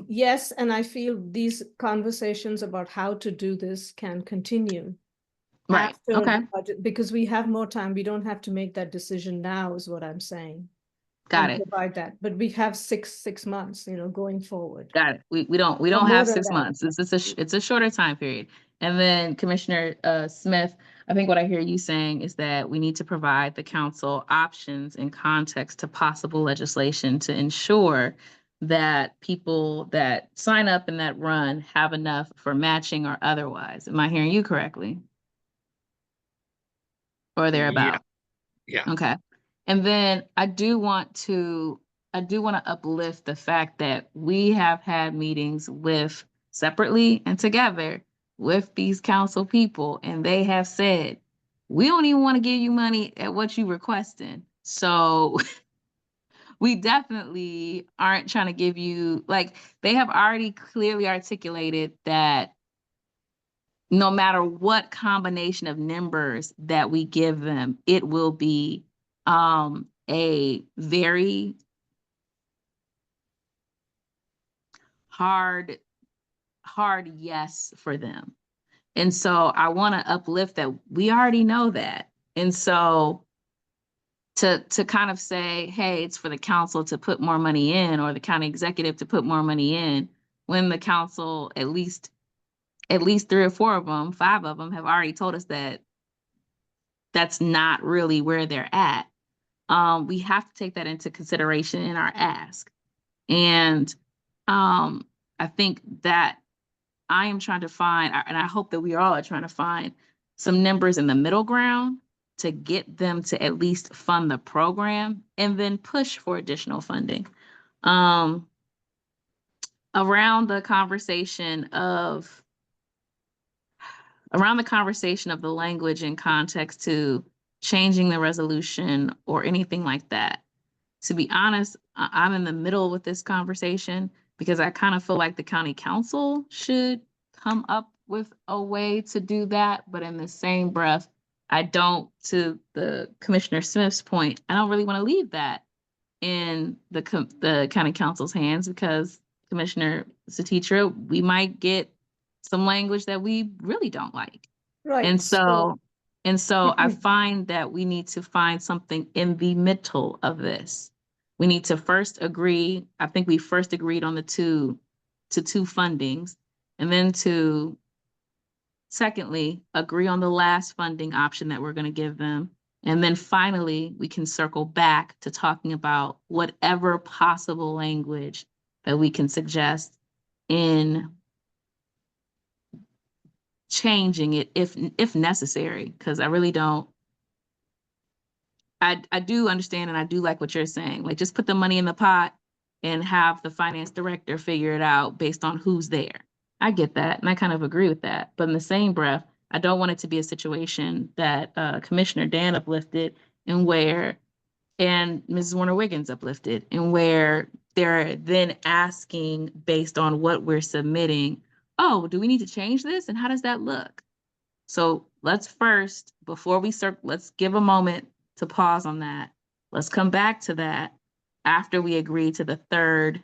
Yes, and I feel these conversations about how to do this can continue Right. after Okay. the budget, because we have more time. We don't have to make that decision now, is what I'm saying. Got and it. Provide that, but we have six months, going forward. Got it. We don't Or have more than 6 that. months. It's a shorter time period. And then Commissioner Smith, I think what I hear you saying is that we need to provide the council options and context to possible legislation to ensure that people that sign up in that run have enough for matching or otherwise. Am I hearing you correctly? Or thereabout? Yeah. Okay. And then I do want to uplift the fact that we have had meetings with separately and together with these council people, and they have said, we don't even want to give you money at what you requesting. So we definitely aren't trying to give you, like, they have already clearly articulated that no matter what combination of numbers that we give them, it will be a very hard yes for them. And so I want to uplift that we already know that. And so to kind of say, hey, it's for the council to put more money in, or the county executive to put more money in, when the council, at least 3 or 4 of them, 5 of them have already told us that that's not really where they're at. We have to take that into consideration in our ask. And I think that I am trying to find, and I hope that we all are trying to find some numbers in the middle ground to get them to at least fund the program and then push for additional funding. Around the conversation of the language in context to changing the resolution or anything like that. To be honest, I'm in the middle with this conversation because I kind of feel like the county council should come up with a way to do that. But in the same breath, I don't, to the Commissioner Smith's point, I don't really want to leave that in the county council's hands, because Commissioner Satitra, we might get some language that we really don't like. Right. And so I find that we need to find something in the middle of this. We need to first agree. I think we first agreed on the two fundings, and then to Secondly, agree on the last funding option that we're going to give them. And then finally, we can circle back to talking about whatever possible language that we can suggest in changing it if necessary, because I really don't. I do understand and I do like what you're saying. Like, just put the money in the pot and have the finance director figure it out based on who's there. I get that, and I kind of agree with that. But in the same breath, I don't want it to be a situation that Commissioner Dan uplifted and Mrs. Warner-Wiggins uplifted, and where they're then asking based on what we're submitting, oh, do we need to change this? And how does that look? So let's first, before we start, let's give a moment to pause on that. Let's come back to that after we agree to the third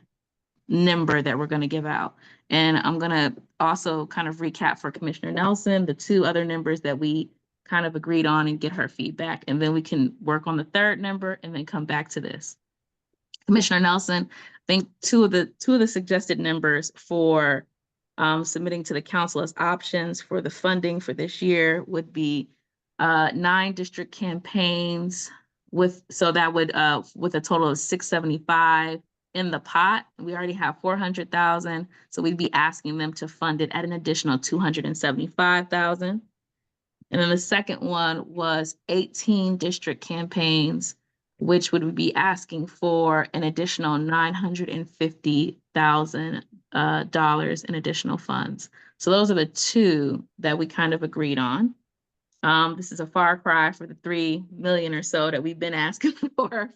number that we're going to give out. And I'm going to also kind of recap for Commissioner Nelson, the two other numbers that we kind of agreed on, and get her feedback. And then we can work on the third number and then come back to this. Commissioner Nelson, I think two of the suggested numbers for submitting to the council as options for the funding for this year would be 9 district campaigns with a total of 675 in the pot. We already have 400,000, so we'd be asking them to fund it at an additional 275,000. And then the second one was 18 district campaigns, which would be asking for an additional $950,000 in additional funds. So those are the two that we kind of agreed on. This is a far cry for the 3 million or so that we've been asking for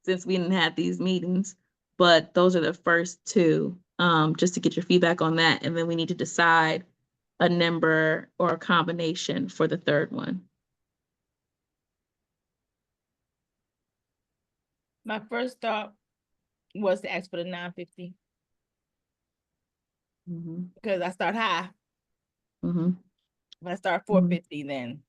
since we didn't have these meetings. But those are the first two, just to get your feedback on that. And then we need to decide a number or a combination for the third one. My first thought was to ask for the 950 because I start high. Mm-hmm. If I start 450, then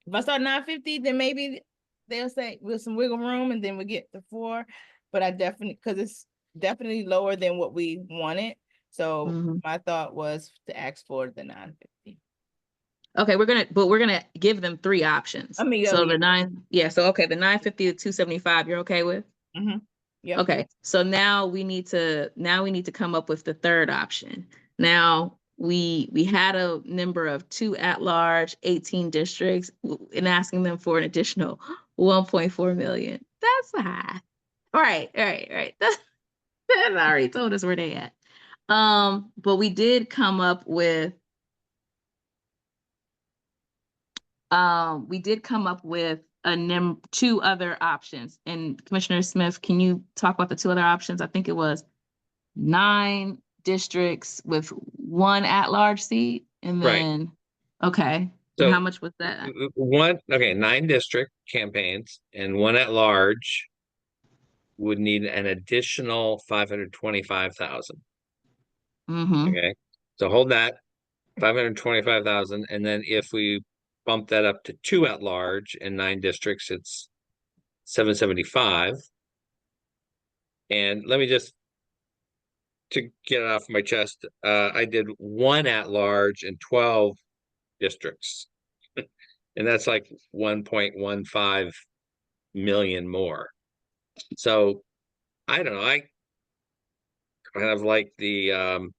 if I start 950, then maybe they'll say with some wiggle room, and then we get to 4. But I definitely, because it's definitely lower than what we wanted. So my thought was to ask for the 950. Okay, we're gonna give them 3 options. I mean, so the 950 to 275, you're okay with? Yeah. Okay, so now we need to come up with the third option. Now we had a number of 2 at-large, 18 districts, and asking them for an additional 1.4 million. That's high. All right. That's already told us where they at. But we did come up with 2 other options. And Commissioner Smith, can you talk about the 2 other options? I think it was 9 districts with 1 at-large seat, and then okay. So and how much was that? 9 district campaigns and 1 at-large would need an additional 525,000. Okay, so hold that 525,000, and then if we bump that up to 2 at-large and 9 districts, it's 775. And let me just, to get it off my chest, I did 1 at-large and 12 districts, and that's like 1.15 million more. So I don't know, I kind of like the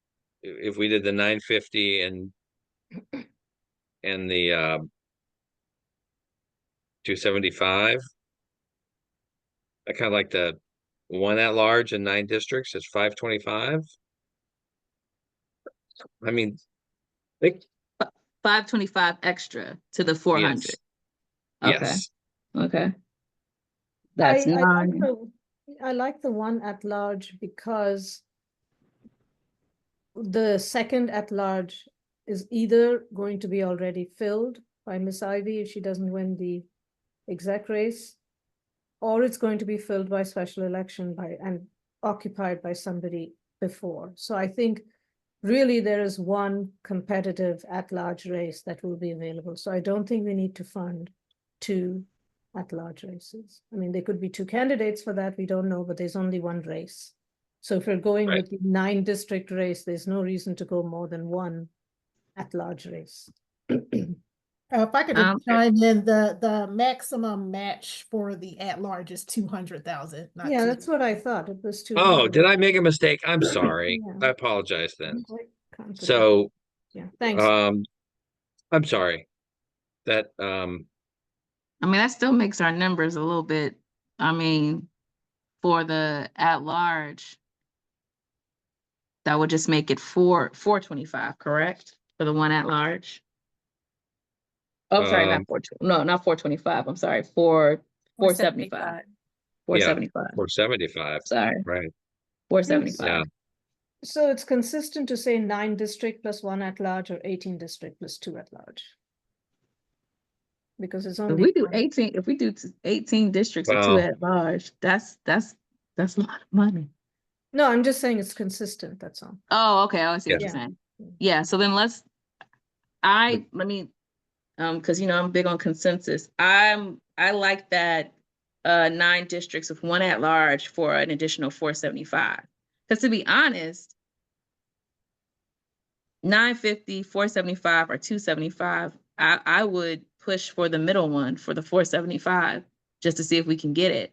if we did the 950 and the 275, I kind of like the 1 at-large and 9 districts is 525. I mean, they 525 extra to the 400. Yes. Okay. Yes. Okay. That's 9. I like the 1 at-large because the second at-large is either going to be already filled by Miss Ivy if she doesn't win the exec race, or it's going to be filled by special election and occupied by somebody before. So I think really there is 1 competitive at-large race that will be available. So I don't think we need to fund 2 at-large races. I mean, there could be 2 candidates for that, we don't know, but there's only 1 race. So if we're going with the 9 district race, there's no reason to go more than 1 at-large race. If I could Okay. just chime in, the maximum match for the at-large is 200,000, not Yeah, two. that's what I thought. It was 200. Oh, did I make a mistake? I'm sorry. Yeah. I apologize then. I'm quite confident. So, Yeah, thanks. I'm sorry that, I mean, that still makes our numbers a little bit, I mean, for the at-large, that would just make it 425, correct? For the one at-large? Oh, sorry, not not 425. I'm sorry, 475. 475. 475, Sorry, right? 475. Yeah. So it's consistent to say 9 district plus 1 at-large or 18 district plus 2 at-large? Because it's If only we do one. 18, if we do 18 districts or 2 Well, at-large, that's a lot of money. No, I'm just saying it's consistent, that's all. Oh, okay, I see what Yeah. you're saying. Yeah, so then let me, because I'm big on consensus. I like that 9 districts with 1 at-large for an additional 475. Because to be honest, 950, 475, or 275, I would push for the middle one for the 475 just to see if we can get it.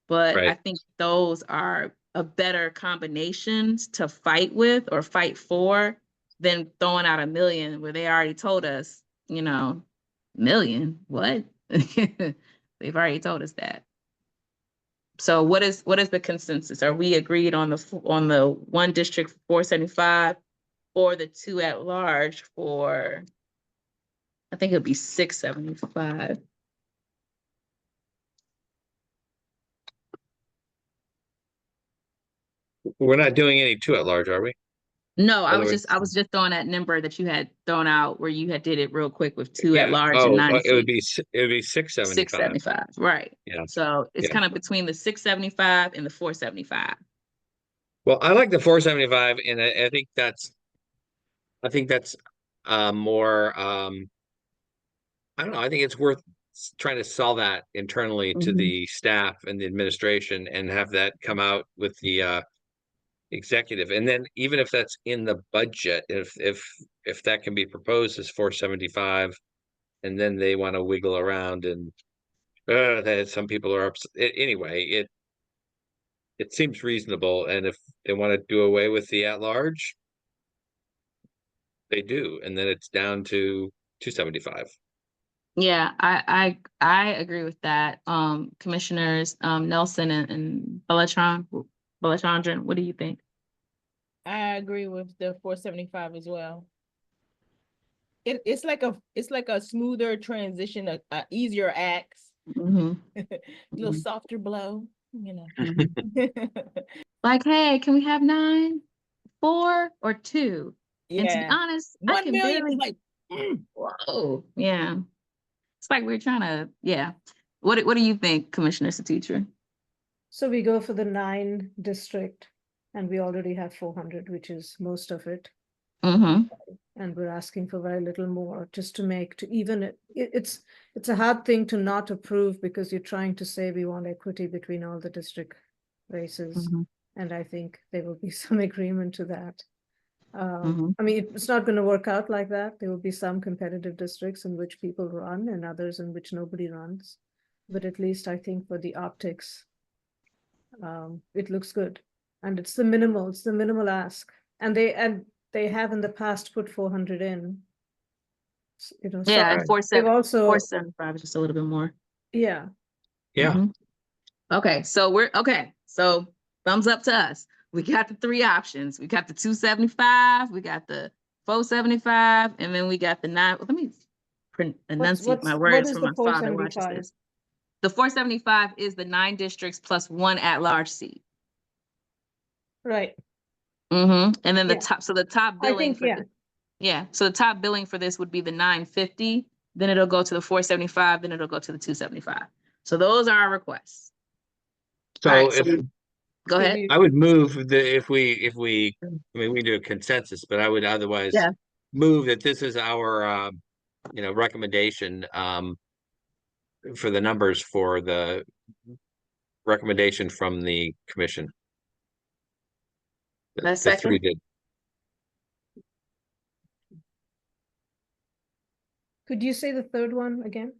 But I right. think those are a better combinations to fight with or fight for than throwing out 1 million where they already told us, million, what? They've already told us that. So what is the consensus? Are we agreed on the 1 district 475 or the 2 at large for, I think it'd be 675? We're not doing any 2 at large, are we? No, I was Otherwise- just throwing that number that you had thrown out where you had did it real quick with 2 at Yeah. large and Oh, 9 it would feet. be 675. 675, right? Yeah. So it's Yeah. kind of between the 675 and the 475. Well, I like the 475, and I think that's more, I don't know, I think it's worth trying to sell that internally to Mhm. the staff and the administration and have that come out with the executive. And then even if that's in the budget, if that can be proposed as 475, and then they want to wiggle around and that some people are upset. Anyway, it seems reasonable, and if they want to do away with the at-large, they do, and then it's down to 275. Yeah, I agree with that. Commissioners Nelson and Belatron, what do you think? I agree with the 475 as well. It's like a smoother transition, a easier axe, Mm-hmm. little softer blow, Like, hey, can we have 9, 4, or 2? And to be Yeah. honest, I 1 can million barely. is like, Whoa, yeah. It's like we're trying to, yeah. What do you think, Commissioner Satutra? So we go for the 9 district and we already have 400, which is most of it. Mm-hmm. And we're asking for very little more just to make, to even it. It's a hard thing to not approve because you're trying to say we want equity between all the district races. Mhm. And I think there will be some agreement to that. Mhm. I mean, it's not going to work out like that. There will be some competitive districts in which people run and others in which nobody runs. But at least I think for the optics, it looks good. And it's the minimal ask. And they have in the past put 400 in. So Yeah, and they've also, 475 is just a little bit more. yeah. Yeah. Mhm. Okay, so thumbs up to us. We got the 3 options. We got the 275, we got the 475, and then we got the 9. Let me enunciate my What words is for the my father watches 475? this. The 475 is the 9 districts plus 1 at-large seat. Right. Mm-hmm. And then the Yeah. top I billing think, for yeah. so the top billing for this would be the 950, then it'll go to the 475, then it'll go to the 275. So those are our requests. So All right, so if go ahead. I would move if we, I mean, we do a consensus, but I would otherwise Yeah. move that this is our, recommendation, for the numbers for the recommendation from the commission. That's The 3 second. did. Could you say the third one again?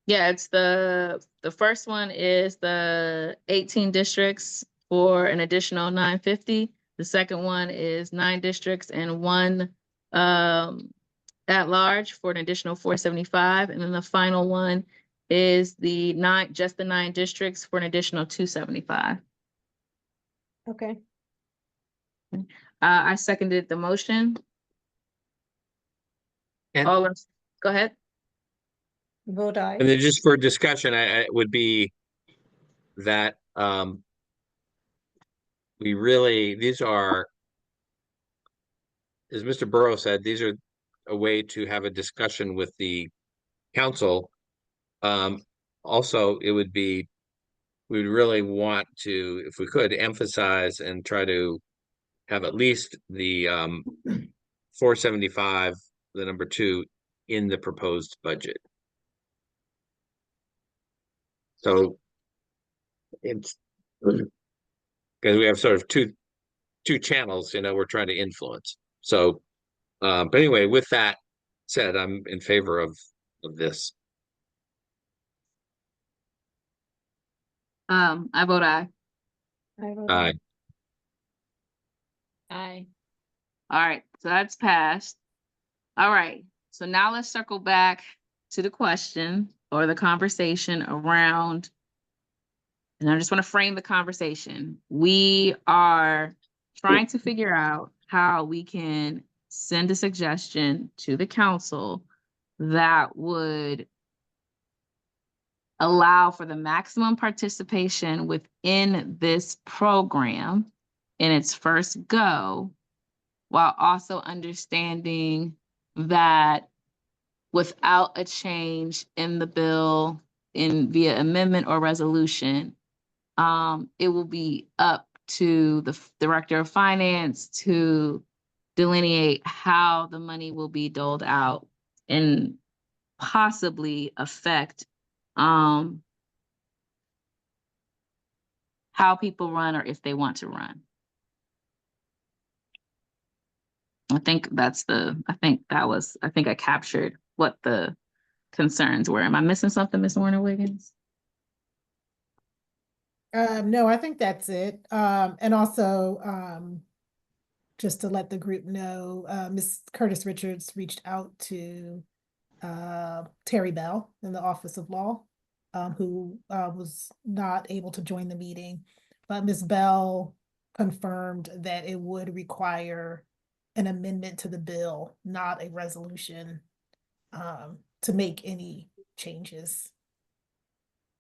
Yeah, it's the first one is the 18 districts for an additional 950. The second one is 9 districts and 1 at large for an additional 475. And then the final one is the 9 districts for an additional 275. Okay. I seconded the motion. And- Go ahead. Vote aye. And then just for discussion, I would be that we really, these are, as Mr. Burrow said, these are a way to have a discussion with the council. Also, it would be, we would really want to, if we could, emphasize and try to have at least the 475, the number 2, in the proposed budget. So it's because we have sort of two channels, we're trying to influence. So, but anyway, with that said, I'm in favor of this. I vote aye. I vote Aye. Aye. All right, so that's passed. All right, so now let's circle back to the question or the conversation around, and I just want to frame the conversation. We are trying to figure out how we can send a suggestion to the council that would allow for the maximum participation within this program in its first go, while also understanding that without a change in the bill via amendment or resolution, it will be up to the Director of Finance to delineate how the money will be doled out and possibly affect how people run or if they want to run. I think I captured what the concerns were. Am I missing something, Ms. Warner-Wiggins? No, I think that's it. And also, just to let the group know, Ms. Curtis Richards reached out to Terry Bell in the Office of Law, who was not able to join the meeting. But Ms. Bell confirmed that it would require an amendment to the bill, not a resolution, to make any changes.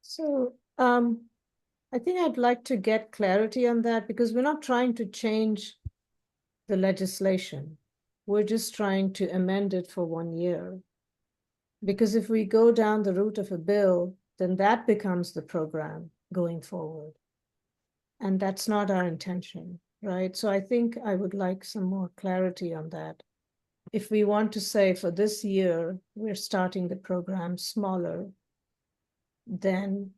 So, I think I'd like to get clarity on that because we're not trying to change the legislation. We're just trying to amend it for 1 year. Because if we go down the route of a bill, then that becomes the program going forward. And that's not our intention, right? So I think I would like some more clarity on that. If we want to say for this year, we're starting the program smaller, then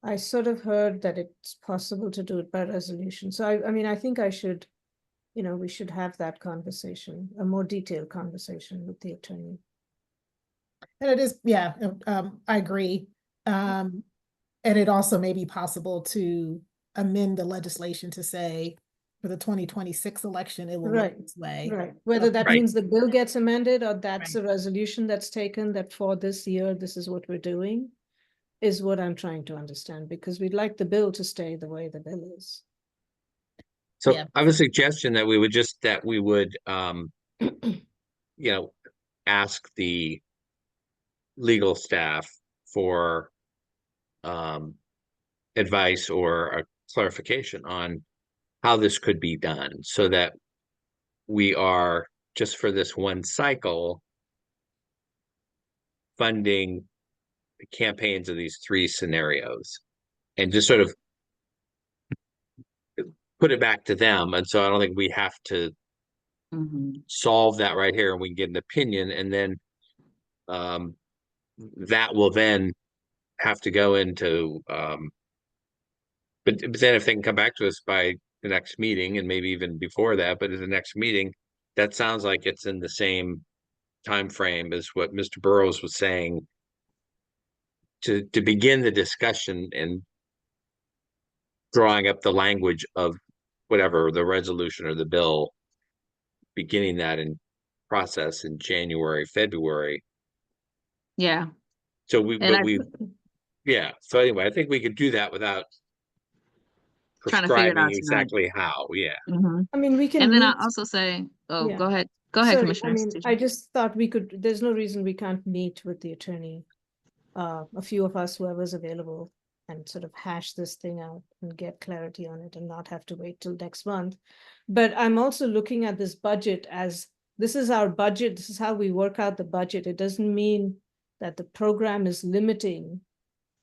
I sort of heard that it's possible to do it by resolution. So I mean, I think I should, we should have that conversation, a more detailed conversation with the attorney. And it is, yeah, I agree. And it also may be possible to amend the legislation to say for the 2026 election, it will work this way. Right. Whether that Right. means the bill gets amended or that's a resolution that's taken that for this year, this is what we're doing, is what I'm trying to understand, because we'd like the bill to stay the way the bill is. So Yeah. I have a suggestion that we would ask the legal staff for advice or a clarification on how this could be done so that we are just for this one cycle funding the campaigns of these 3 scenarios and just sort of put it back to them. And so I don't think we have to solve that right here, and we can get an opinion, and then that will then have to go into but then if they can come back to us by the next meeting and maybe even before that, but at the next meeting, that sounds like it's in the same time frame is what Mr. Burrows was saying, to begin the discussion and drawing up the language of whatever the resolution or the bill, beginning that in process in January, February. Yeah. So And yeah. So anyway, I think we could do that without trying to figure it prescribing out tonight. exactly how. Yeah. Mhm. I mean, we can And then I meet. also say, oh, Yeah. go ahead. Go ahead, Sorry, Commissioner. I mean, Steve. I just thought we could, there's no reason we can't meet with the attorney. A few of us, whoever's available, and sort of hash this thing out and get clarity on it and not have to wait till next month. But I'm also looking at this budget as, this is our budget, this is how we work out the budget. It doesn't mean that the program is limiting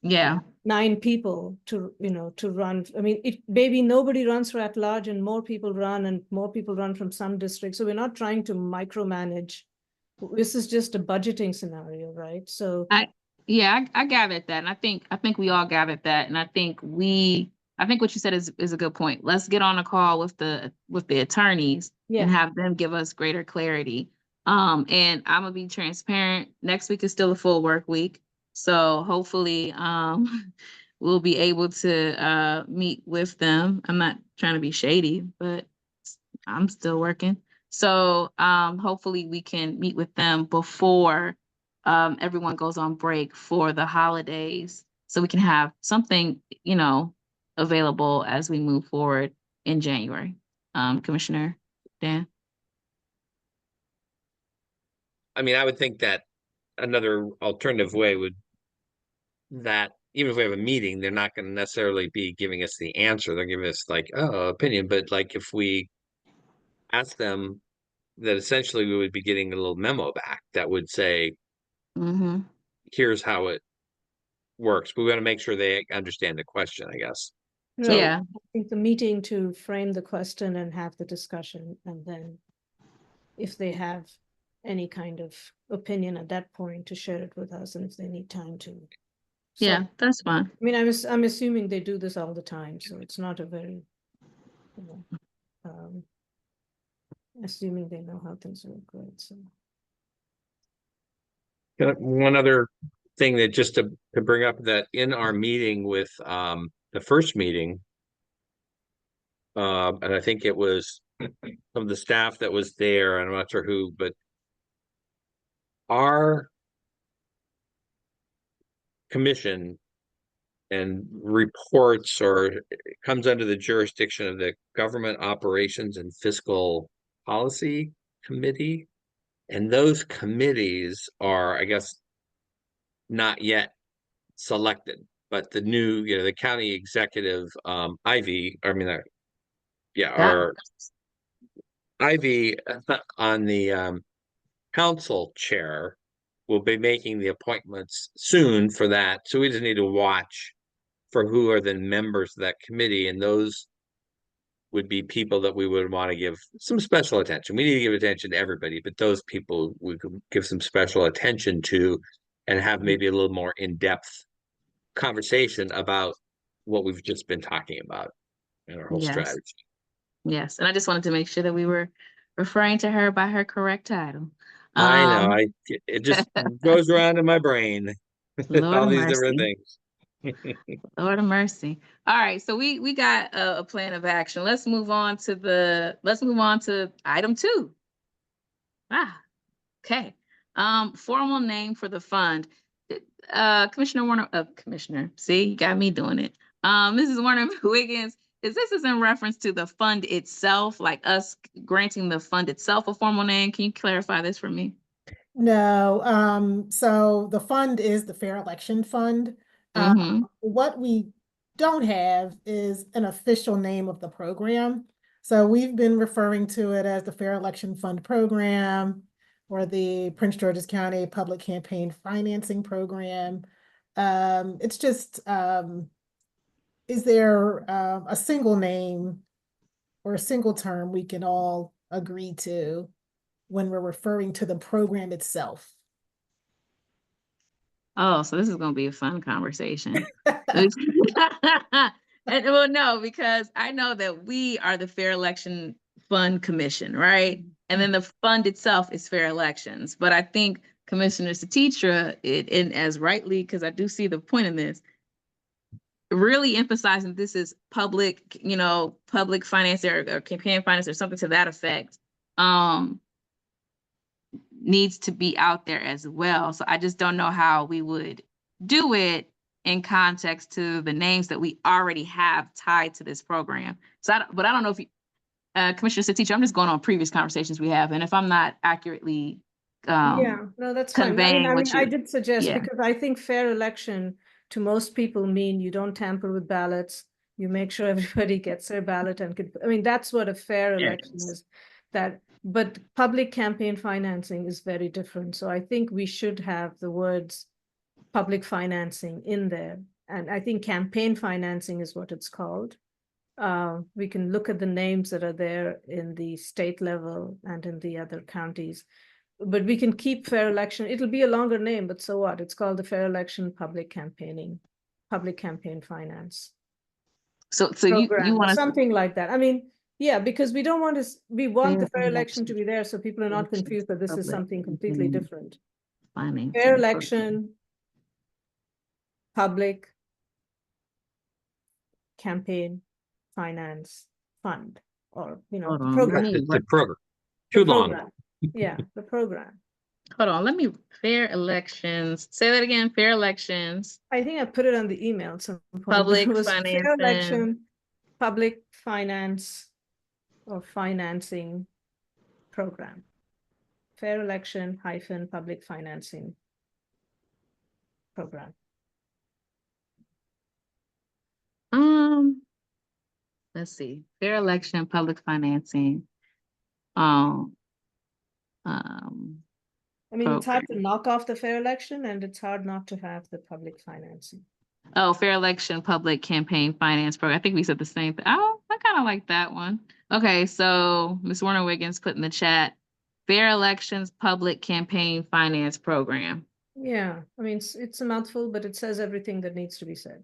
Yeah. 9 people to, to run. I mean, maybe nobody runs for at large and more people run, and more people run from some districts. So we're not trying to micromanage. This is just a budgeting scenario, right? So Yeah, I gathered that. And I think we all gathered that. And I think what you said is a good point. Let's get on a call with the attorneys and have them give us greater clarity. And I'm gonna be transparent. Next week is still a full work week. So hopefully we'll be able to meet with them. I'm not trying to be shady, but I'm still working. So hopefully we can meet with them before everyone goes on break for the holidays, so we can have something, available as we move forward in January. Commissioner Dan? I mean, I would think that another alternative way would, that even if we have a meeting, they're not going to necessarily be giving us the answer. They're giving us like, oh, opinion. But like if we ask them, that essentially we would be getting a little memo back that would say, Mm-hmm. here's how it works. But we want to make sure they understand the question, I guess. right. So, Yeah. I think the meeting to frame the question and have the discussion, and then if they have any kind of opinion at that point, to share it with us, and if they need time to. So, Yeah, that's fine. I mean, I'm assuming they do this all the time, so it's not a very, assuming they know how things work, right? So. one other thing that just to bring up, that in our meeting with the first meeting, and I think it was some of the staff that was there, and I'm not sure who, but our commission and reports, or it comes under the jurisdiction of the Government Operations and Fiscal Policy Committee. And those committees are, I guess, not yet selected, but the new, the county executive, Ivy, our Ivy on the council chair will be making the appointments soon for that. So we just need to watch for who are the members of that committee, and those would be people that we would want to give some special attention. We need to give attention to everybody, but those people we could give some special attention to, and have maybe a little more in-depth conversation about what we've just been talking about in our whole strategy. Yes, and I just wanted to make sure that we were referring to her by her correct title. I know, it just goes around in my brain. Lord all of these different mercy. things. Lord of mercy. All right, so we got a plan of action. Let's move on to item 2. Okay. Formal name for the fund. Commissioner Warner, Commissioner, see, you got me doing it. Mrs. Warner Wiggins, is in reference to the fund itself, like us granting the fund itself a formal name? Can you clarify this for me? No, so the fund is the Fair Election Fund. What we don't have is an official name of the program. So we've been referring to it as the Fair Election Fund Program, or the Prince George's County Public Campaign Financing Program. It's just, is there a single name or a single term we can all agree to when we're referring to the program itself? Oh, so this is going to be a fun conversation. And well, no, because I know that we are the Fair Election Fund Commission, right? And then the fund itself is fair elections. But I think Commissioner Satitra, and as rightly, because I do see the point in this, really emphasizing this is public, public finance or campaign finance or something to that effect, needs to be out there as well. So I just don't know how we would do it in context to the names that we already have tied to this program. But I don't know if you, Commissioner Satich, I'm just going on previous conversations we have, and if I'm not accurately Yeah, no, that's fine. conveying what I you, did suggest, yeah. because I think fair election to most people mean you don't tamper with ballots. You make sure everybody gets their ballot and that's what a fair election Yes. is. But public campaign financing is very different. So I think we should have the words public financing in there. And I think campaign financing is what it's called. We can look at the names that are there in the state level and in the other counties. But we can keep fair election. It'll be a longer name, but so what? It's called the Fair Election Public Campaign Finance So Program, you or want to something like that. Yeah, because we don't want to, we want the Fair fair election election. to be there so people are not Elections, confused that this is public something completely campaign different. financing Fair program. election, public campaign finance fund, or Hold the on, program. It's the program. The Too long. program. Yeah, the program. Hold on, let me, fair elections, say that again, fair elections, I think I put it on the email at some point. but public it was fair financing, election, public finance or financing program. Fair election hyphen public financing program. let's see, fair election, public financing. Um, It's hard to program. knock off the fair election, and it's hard not to have the public financing. Oh, fair election, public campaign finance program. I think we said the same thing. Oh, I kind of like that one. Okay, so Ms. Warner Wiggins put in the chat, fair elections, public campaign finance program. Yeah, it's a mouthful, but it says everything that needs to be said.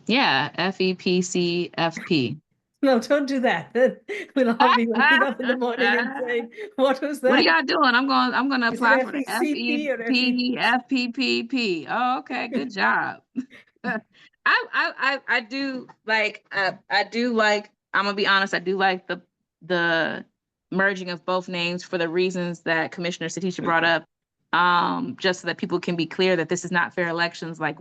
Yeah, FEPCFP. No, don't do that. Then we'll all be waking up in the morning and saying, "What was that?" What are y'all doing? I'm going to Is apply it for the FECP or FEPPP. Oh, okay, good job. I do like I'm gonna be honest, I do like the merging of both names for the reasons that Commissioner Satisha brought up. Just so that people can be clear that this is not fair elections, like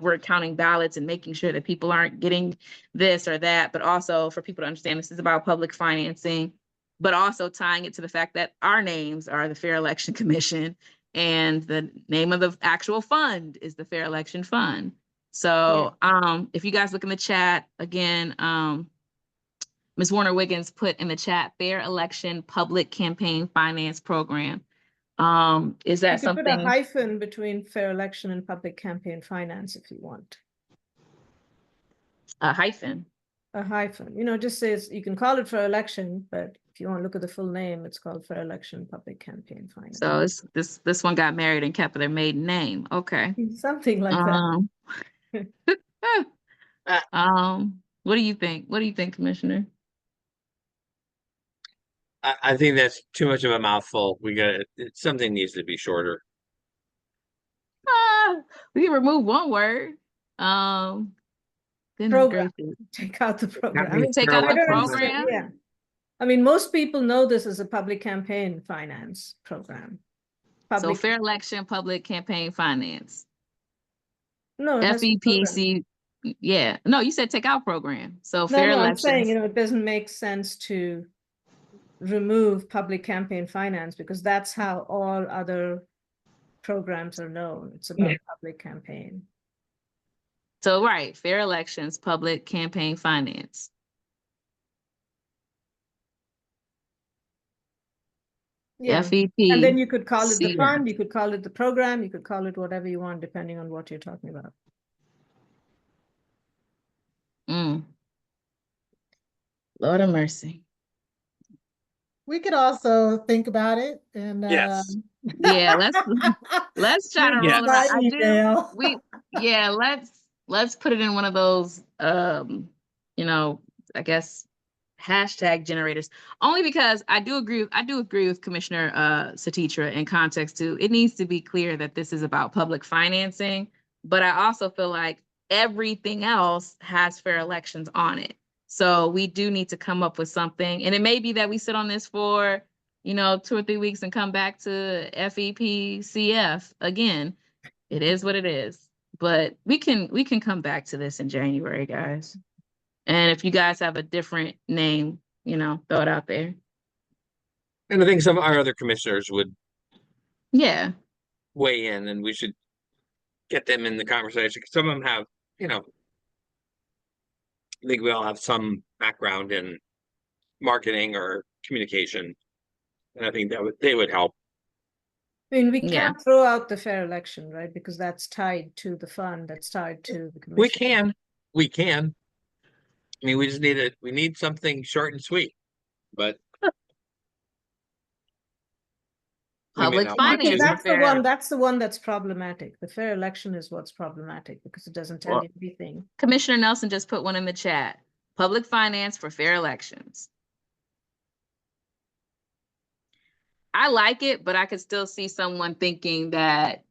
we're counting ballots and making sure that people aren't getting this or that, but also for people to understand this is about public financing, but also tying it to the fact that our names are the Fair Election Commission and the name of the actual fund is the Fair Election Fund. So if you guys look in the chat again, Ms. Warner Wiggins put in the chat, Fair Election Public Campaign Finance Program. Is that You could something? put a hyphen between fair election and public campaign finance if you want. A hyphen. A hyphen, just says, you can call it fair election, but if you want to look at the full name, it's called fair election public campaign finance. So this one got married and kept their maiden name. Okay. Something like that. What do you think? What do you think, Commissioner? I think that's too much of a mouthful. Something needs to be shorter. We can remove one word. Program. Take out the program. Take out the program. Yeah. Most people know this as a public campaign finance program. So fair election, public campaign finance. No, FEPC. Yeah. No, you said take out program. So fair elections. I'm saying, it doesn't make sense to remove public campaign finance because that's how all other programs are known. It's about public campaign. So, right, fair elections, public campaign finance. Yeah. FEP. And then you could call it the fund, you could call it the program, you could call it whatever you want, depending on what you're talking about. Lord of mercy. We could also think about it and yes. Yeah, let's try to roll it out. Let's put it in one of those I guess hashtag generators, only because I do agree with Commissioner Satitra in context too. It needs to be clear that this is about public financing, but I also feel like everything else has fair elections on it. So we do need to come up with something. And it may be that we sit on this for, 2 or 3 weeks and come back to FEPCF again. It is what it is. But we can come back to this in January, guys. And if you guys have a different name, throw it out there. And I think some of our other commissioners would Yeah. weigh in, and we should get them in the conversation. 'Cause some of them have, I think we all have some background in marketing or communication, and I think they would help. I mean, we Yeah. can't throw out the fair election, right? Because that's tied to the fund, that's tied to the commission. We can. I mean, we just need something short and sweet, but we may Public not want Because finance. to. that's the one that's problematic. The fair election is what's problematic because it doesn't tell Well, you everything. Commissioner Nelson just put one in the chat. Public finance for fair elections. I like it, but I could still see someone thinking that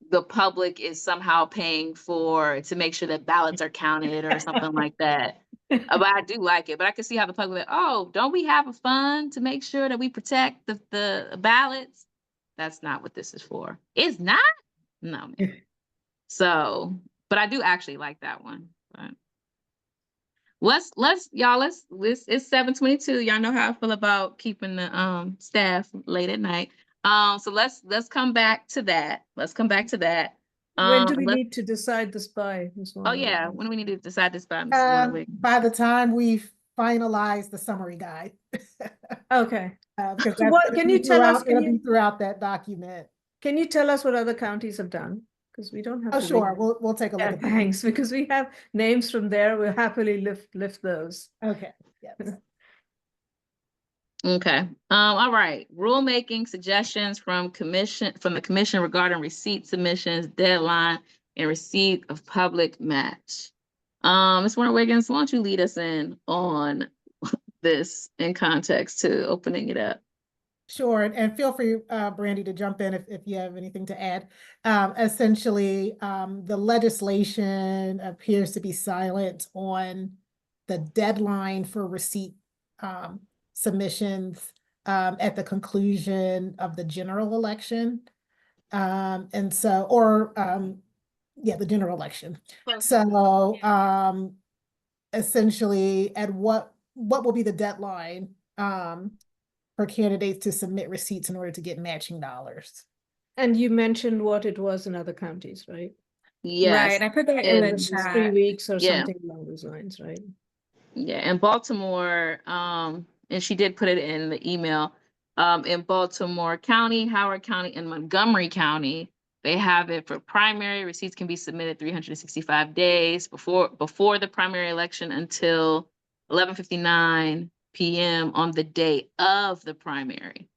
the public is somehow paying to make sure that ballots are counted or something like that. But I do like it, but I can see how the public, don't we have a fund to make sure that we protect the ballots? That's not what this is for. It's not? No, man. So, but I do actually like that one. But it's 7:22. Y'all know how I feel about keeping the staff late at night. So let's come back to that. Let's come back to that. When do we need to decide this by? Oh yeah, when do we need to decide this by, Mrs. Warwick? By the time we've finalized the summary guide. Okay. Because What can you tell us? It'll be throughout that document. Can you tell us what other counties have done? Because we don't have. Oh, to sure. read- We'll take a look Yeah, at that. thanks. Because we have names from there. We'll happily lift those. Okay. Yes. Okay. All right. Rulemaking suggestions from the commission regarding receipt submissions, deadline, and receipt of public match. Ms. Warner Wiggins, why don't you lead us in on this in context to opening it up? Sure, and feel free, Brandy, to jump in if you have anything to add. Essentially, the legislation appears to be silent on the deadline for receipt submissions at the conclusion of the general election. And so, the general election. So, essentially, at what will be the deadline for candidates to submit receipts in order to get matching dollars? And you mentioned what it was in other counties, right? Yes. Right, I put that And in the It's chat. 3 weeks or Yeah. something along those lines, right? Yeah, in Baltimore, and she did put it in the email, in Baltimore County, Howard County, and Montgomery County, they have it for primary. Receipts can be submitted 365 days before the primary election until 11:59 p.m. on the day of the primary.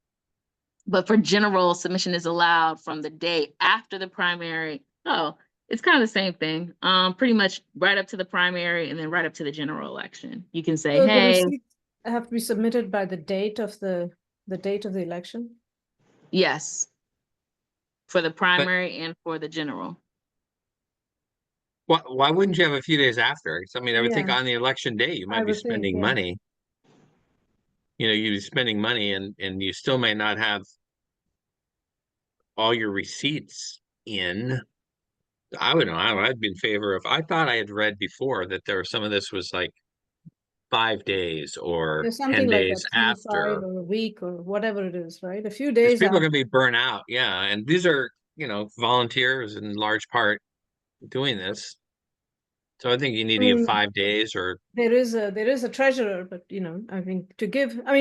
But for general, submission is allowed from the day after the primary. Oh, it's kind of the same thing. Pretty much right up to the primary and then right up to the general election. You can say, So the hey, receipts have to be submitted by the date of the date of the election? yes, for the primary and for the general. Why wouldn't you have a few days after? 'Cause, I mean, I would think Yeah. on the election day, you might be would think, spending yeah. money. You'd be spending money and you still may not have all your receipts in. I would know. I'd be in favor of, I thought I had read before that there was some of this was like 5 days or There's 10 something like days that, 3, 5 after. or a week or whatever it is, right? A few Because days people are after. going to be burnt out. Yeah. And these are, volunteers in large part doing this. So I think you need to give 5 days or. There is a treasurer, but I think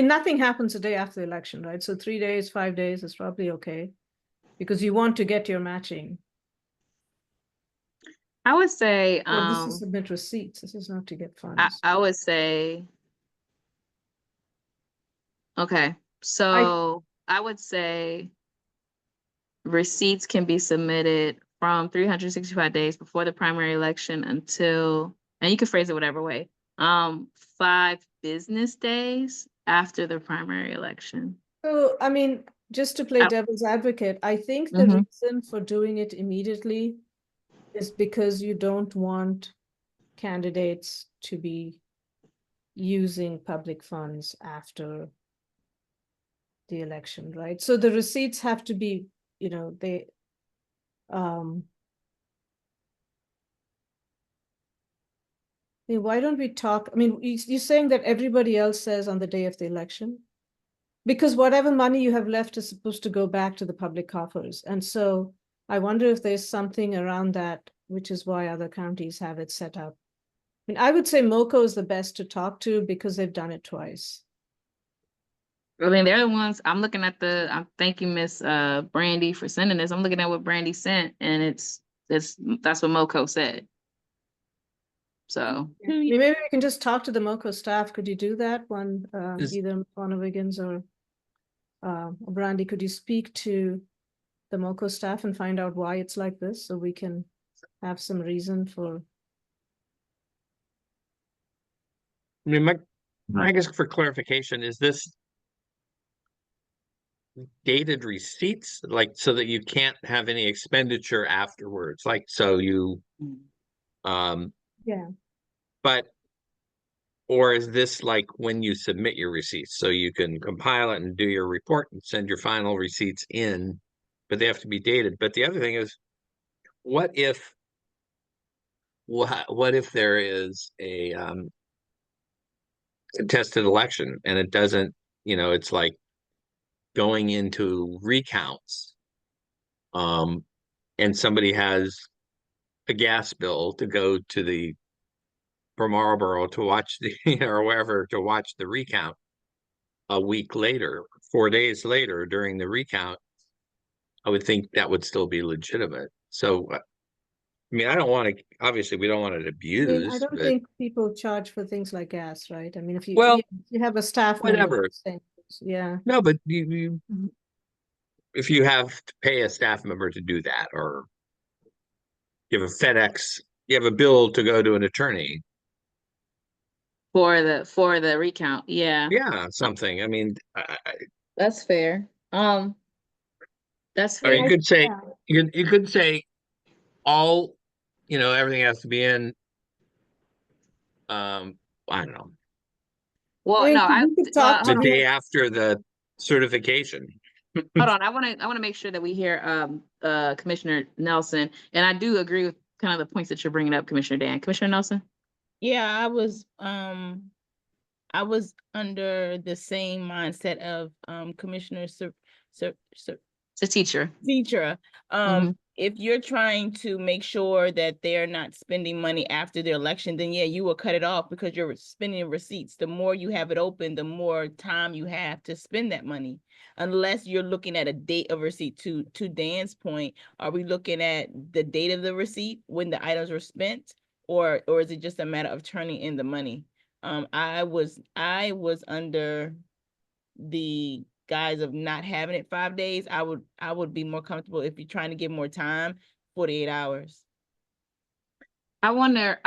nothing happens a day after the election, right? So 3 days, 5 days is probably okay. Because you want to get your matching. I would say, Well, this is submit receipts. This is not to get funds. I would say, okay, so I would say receipts can be submitted from 365 days before the primary election until, and you can phrase it whatever way, 5 business days after the primary election. So, I mean, just to play I- devil's advocate, I think the Mhm. reason for doing it immediately is because you don't want candidates to be using public funds after the election, right? So the receipts have to be, they, why don't we talk? I mean, you're saying that everybody else says on the day of the election? Because whatever money you have left is supposed to go back to the public coffers. And so I wonder if there's something around that, which is why other counties have it set up. I mean, I would say MoCo is the best to talk to because they've done it twice. I mean, they're the ones I'm looking at I'm thanking Miss Brandy for sending this. I'm looking at what Brandy sent, and that's what MoCo said. So I mean, maybe we can just talk to the MoCo staff. Could you do that? Is- Either Donna Wiggins or Brandy, could you speak to the MoCo staff and find out why it's like this so we can have some reason for. I mean, I guess for clarification, is this dated receipts, like, so that you can't have any expenditure afterwards? Like, so you, Yeah. but, or is this like when you submit your receipts? So you can compile it and do your report and send your final receipts in, but they have to be dated. But the other thing is, what if there is a contested election and it doesn't, it's like going into recounts, and somebody has a gas bill to go to from Marlboro to watch or wherever to watch the recount a week later, 4 days later during the recount, I would think that would still be legitimate. So, I mean, obviously we don't want it I abused, don't but think people charge for things like gas, right? I mean, if well, you have a staff member whatever. saying, yeah. No, but if you have to pay a staff member to do that, or you have a bill to go to an attorney. for the recount, yeah. Yeah, something. I mean, That's fair. That's or fair. you could say, Yeah. you could say all, everything has to be in, I don't know, Well, I no, mean, we could talk the to day after the certification. hold on. I want to make sure that we hear Commissioner Nelson, and I do agree with kind of the points that you're bringing up, Commissioner Dan. Commissioner Nelson? Yeah, I was under the same mindset of Commissioner It's a teacher. Citra. Mhm. If you're trying to make sure that they're not spending money after the election, then yeah, you will cut it off because you're spending receipts. The more you have it open, the more time you have to spend that money. Unless you're looking at a date of receipt. To Dan's point, are we looking at the date of the receipt when the items were spent, or is it just a matter of turning in the money? I was under the guise of not having it 5 days. I would be more comfortable if you're trying to give more time, 48 hours. I wonder,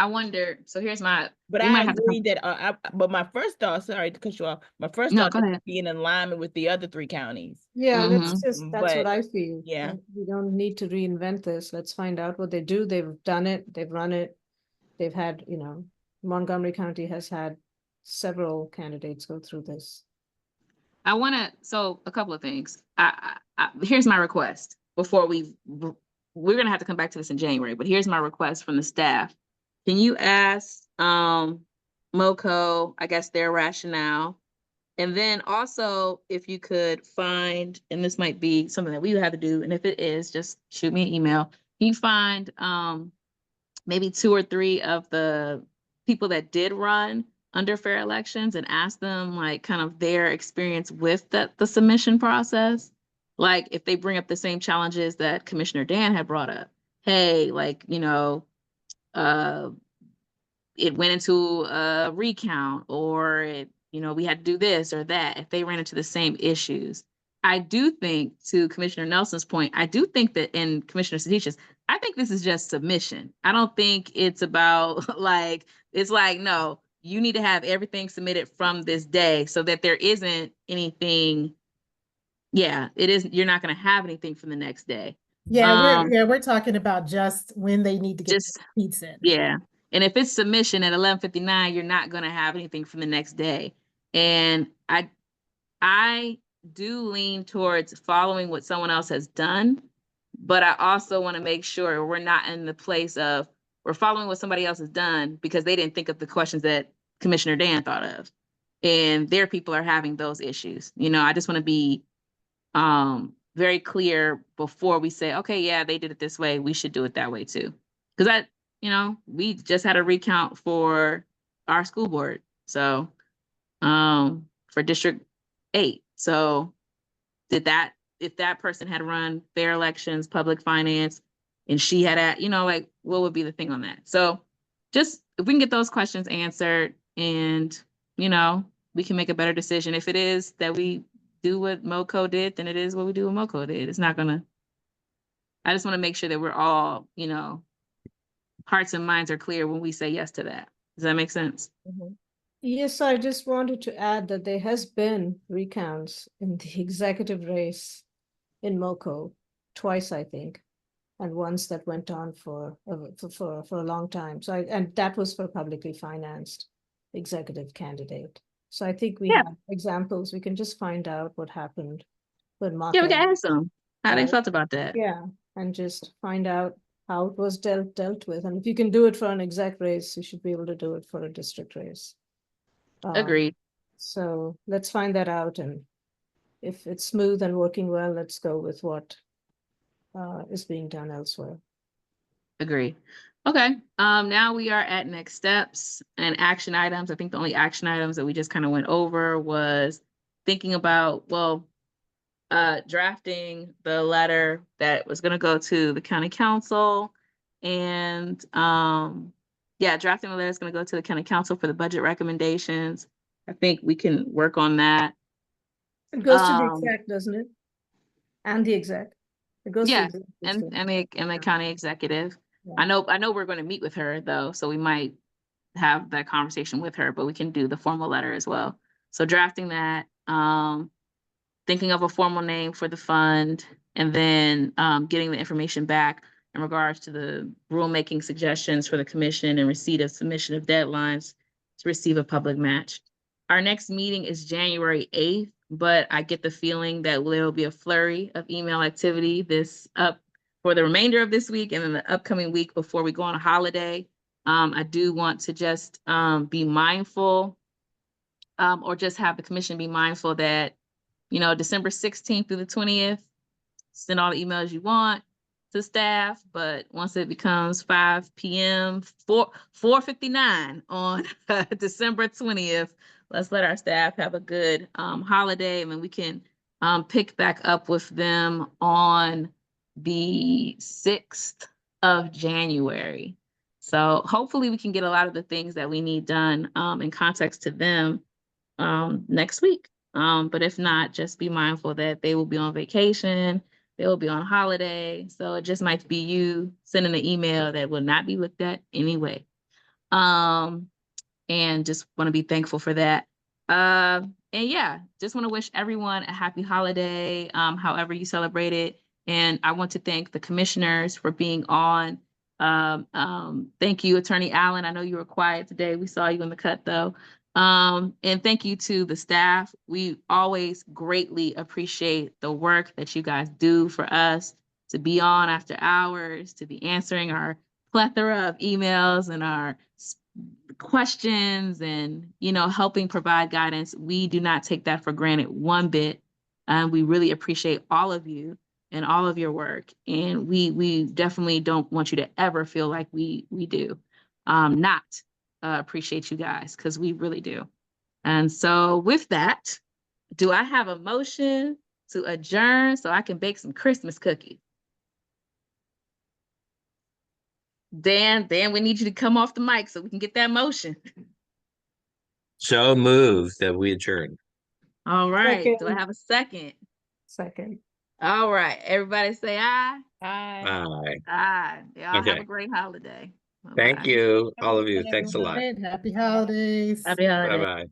so here's But we I might have to agree that, but my first thought, sorry to cut you off, my first No, thought go is ahead. to be in alignment with the other 3 counties. Yeah, Mhm. that's what But I feel. yeah. Like, we don't need to reinvent this. Let's find out what they do. They've done it, they've run it. They've had, Montgomery County has had several candidates go through this. So a couple of things. Here's my request before we're gonna have to come back to this in January, but here's my request from the staff. Can you ask MoCo, I guess, their rationale? And then also if you could find, and this might be something that we would have to do, and if it is, just shoot me an email. Can you find maybe 2 or 3 of the people that did run under fair elections and ask them like kind of their experience with the submission process? Like if they bring up the same challenges that Commissioner Dan had brought up. Hey, like, it went into a recount, or we had to do this or that. If they ran into the same issues, I do think, to Commissioner Nelson's point, I do think that, in Commissioner Seditious, I think this is just submission. I don't think it's about it's like, no, you need to have everything submitted from this day so that there isn't anything. Yeah, it is. You're not going to have anything from the next day. Yeah, we're talking about just when they need to get Just, receipts in. yeah. And if it's submission at 11:59, you're not going to have anything from the next day. And I do lean towards following what someone else has done, but I also want to make sure we're not in the place of we're following what somebody else has done because they didn't think of the questions that Commissioner Dan thought of. And their people are having those issues. You know, I just want to be very clear before we say, okay, yeah, they did it this way, we should do it that way too. Because we just had a recount for our school board. So for District 8. So if that person had run fair elections, public finance, and she had like, what would be the thing on that? So just if we can get those questions answered and, we can make a better decision. If it is that we do what MoCo did, then it is what we do what MoCo did. It's not gonna, I just want to make sure that we're all, hearts and minds are clear when we say yes to that. Does that make sense? Mm-hmm. Yes, I just wanted to add that there has been recounts in the executive race in MoCo twice, I think, and once that went on for a long time. So and that was for a publicly financed executive candidate. So I think we have examples. We can just find out what happened when Mark. Yeah, we can ask them how they Right. felt about that. Yeah, and just find out how it was dealt with. And if you can do it for an exec race, you should be able to do it for a district race. Agreed. So let's find that out, and if it's smooth and working well, let's go with what is being done elsewhere. Agree. Okay. Now we are at next steps and action items. I think the only action items that we just kind of went over was thinking about, drafting the letter that was going to go to the county council, and drafting the letter is going to go to the county council for the budget recommendations. I think we can work on that. It goes to the exec, doesn't it? And the exec. It goes to the and the county executive. Yeah. I know we're going to meet with her though, so we might have that conversation with her, but we can do the formal letter as well. So drafting that, thinking of a formal name for the fund, and then getting the information back in regards to the rulemaking suggestions for the commission and receipt of submission of deadlines to receive a public match. Our next meeting is January 8th, but I get the feeling that there will be a flurry of email activity for the remainder of this week and then the upcoming week before we go on a holiday. I do want to just be mindful, or just have the commission be mindful that, December 16th through the 20th, send all the emails you want to staff, but once it becomes 5 p.m., 4:59 on December 20th, let's let our staff have a good holiday, and then we can pick back up with them on the 6th of January. So hopefully we can get a lot of the things that we need done in context to them next week. But if not, just be mindful that they will be on vacation, they will be on holiday. So it just might be you sending an email that will not be looked at anyway. And just want to be thankful for that. And yeah, just want to wish everyone a happy holiday, however you celebrate it. And I want to thank the commissioners for being on. Thank you, Attorney Allen. I know you were quiet today. We saw you in the cut though. And thank you to the staff. We always greatly appreciate the work that you guys do for us, to be on after hours, to be answering our plethora of emails and our questions and, helping provide guidance. We do not take that for granted one bit. And we really appreciate all of you and all of your work. And we definitely don't want you to ever feel like we do not appreciate you guys, because we really do. And so with that, do I have a motion to adjourn so I can bake some Christmas cookies? Dan, we need you to come off the mic so we can get that motion. So moved that we adjourn. All right. Second. Do I have a second? Second. All right. Everybody say aye. Aye. Aye. Aye. Y'all Okay. have a great holiday. Thank Bye-bye. you, all of you. Everyone. Thanks a lot. Right, happy holidays. Happy holidays. Bye-bye.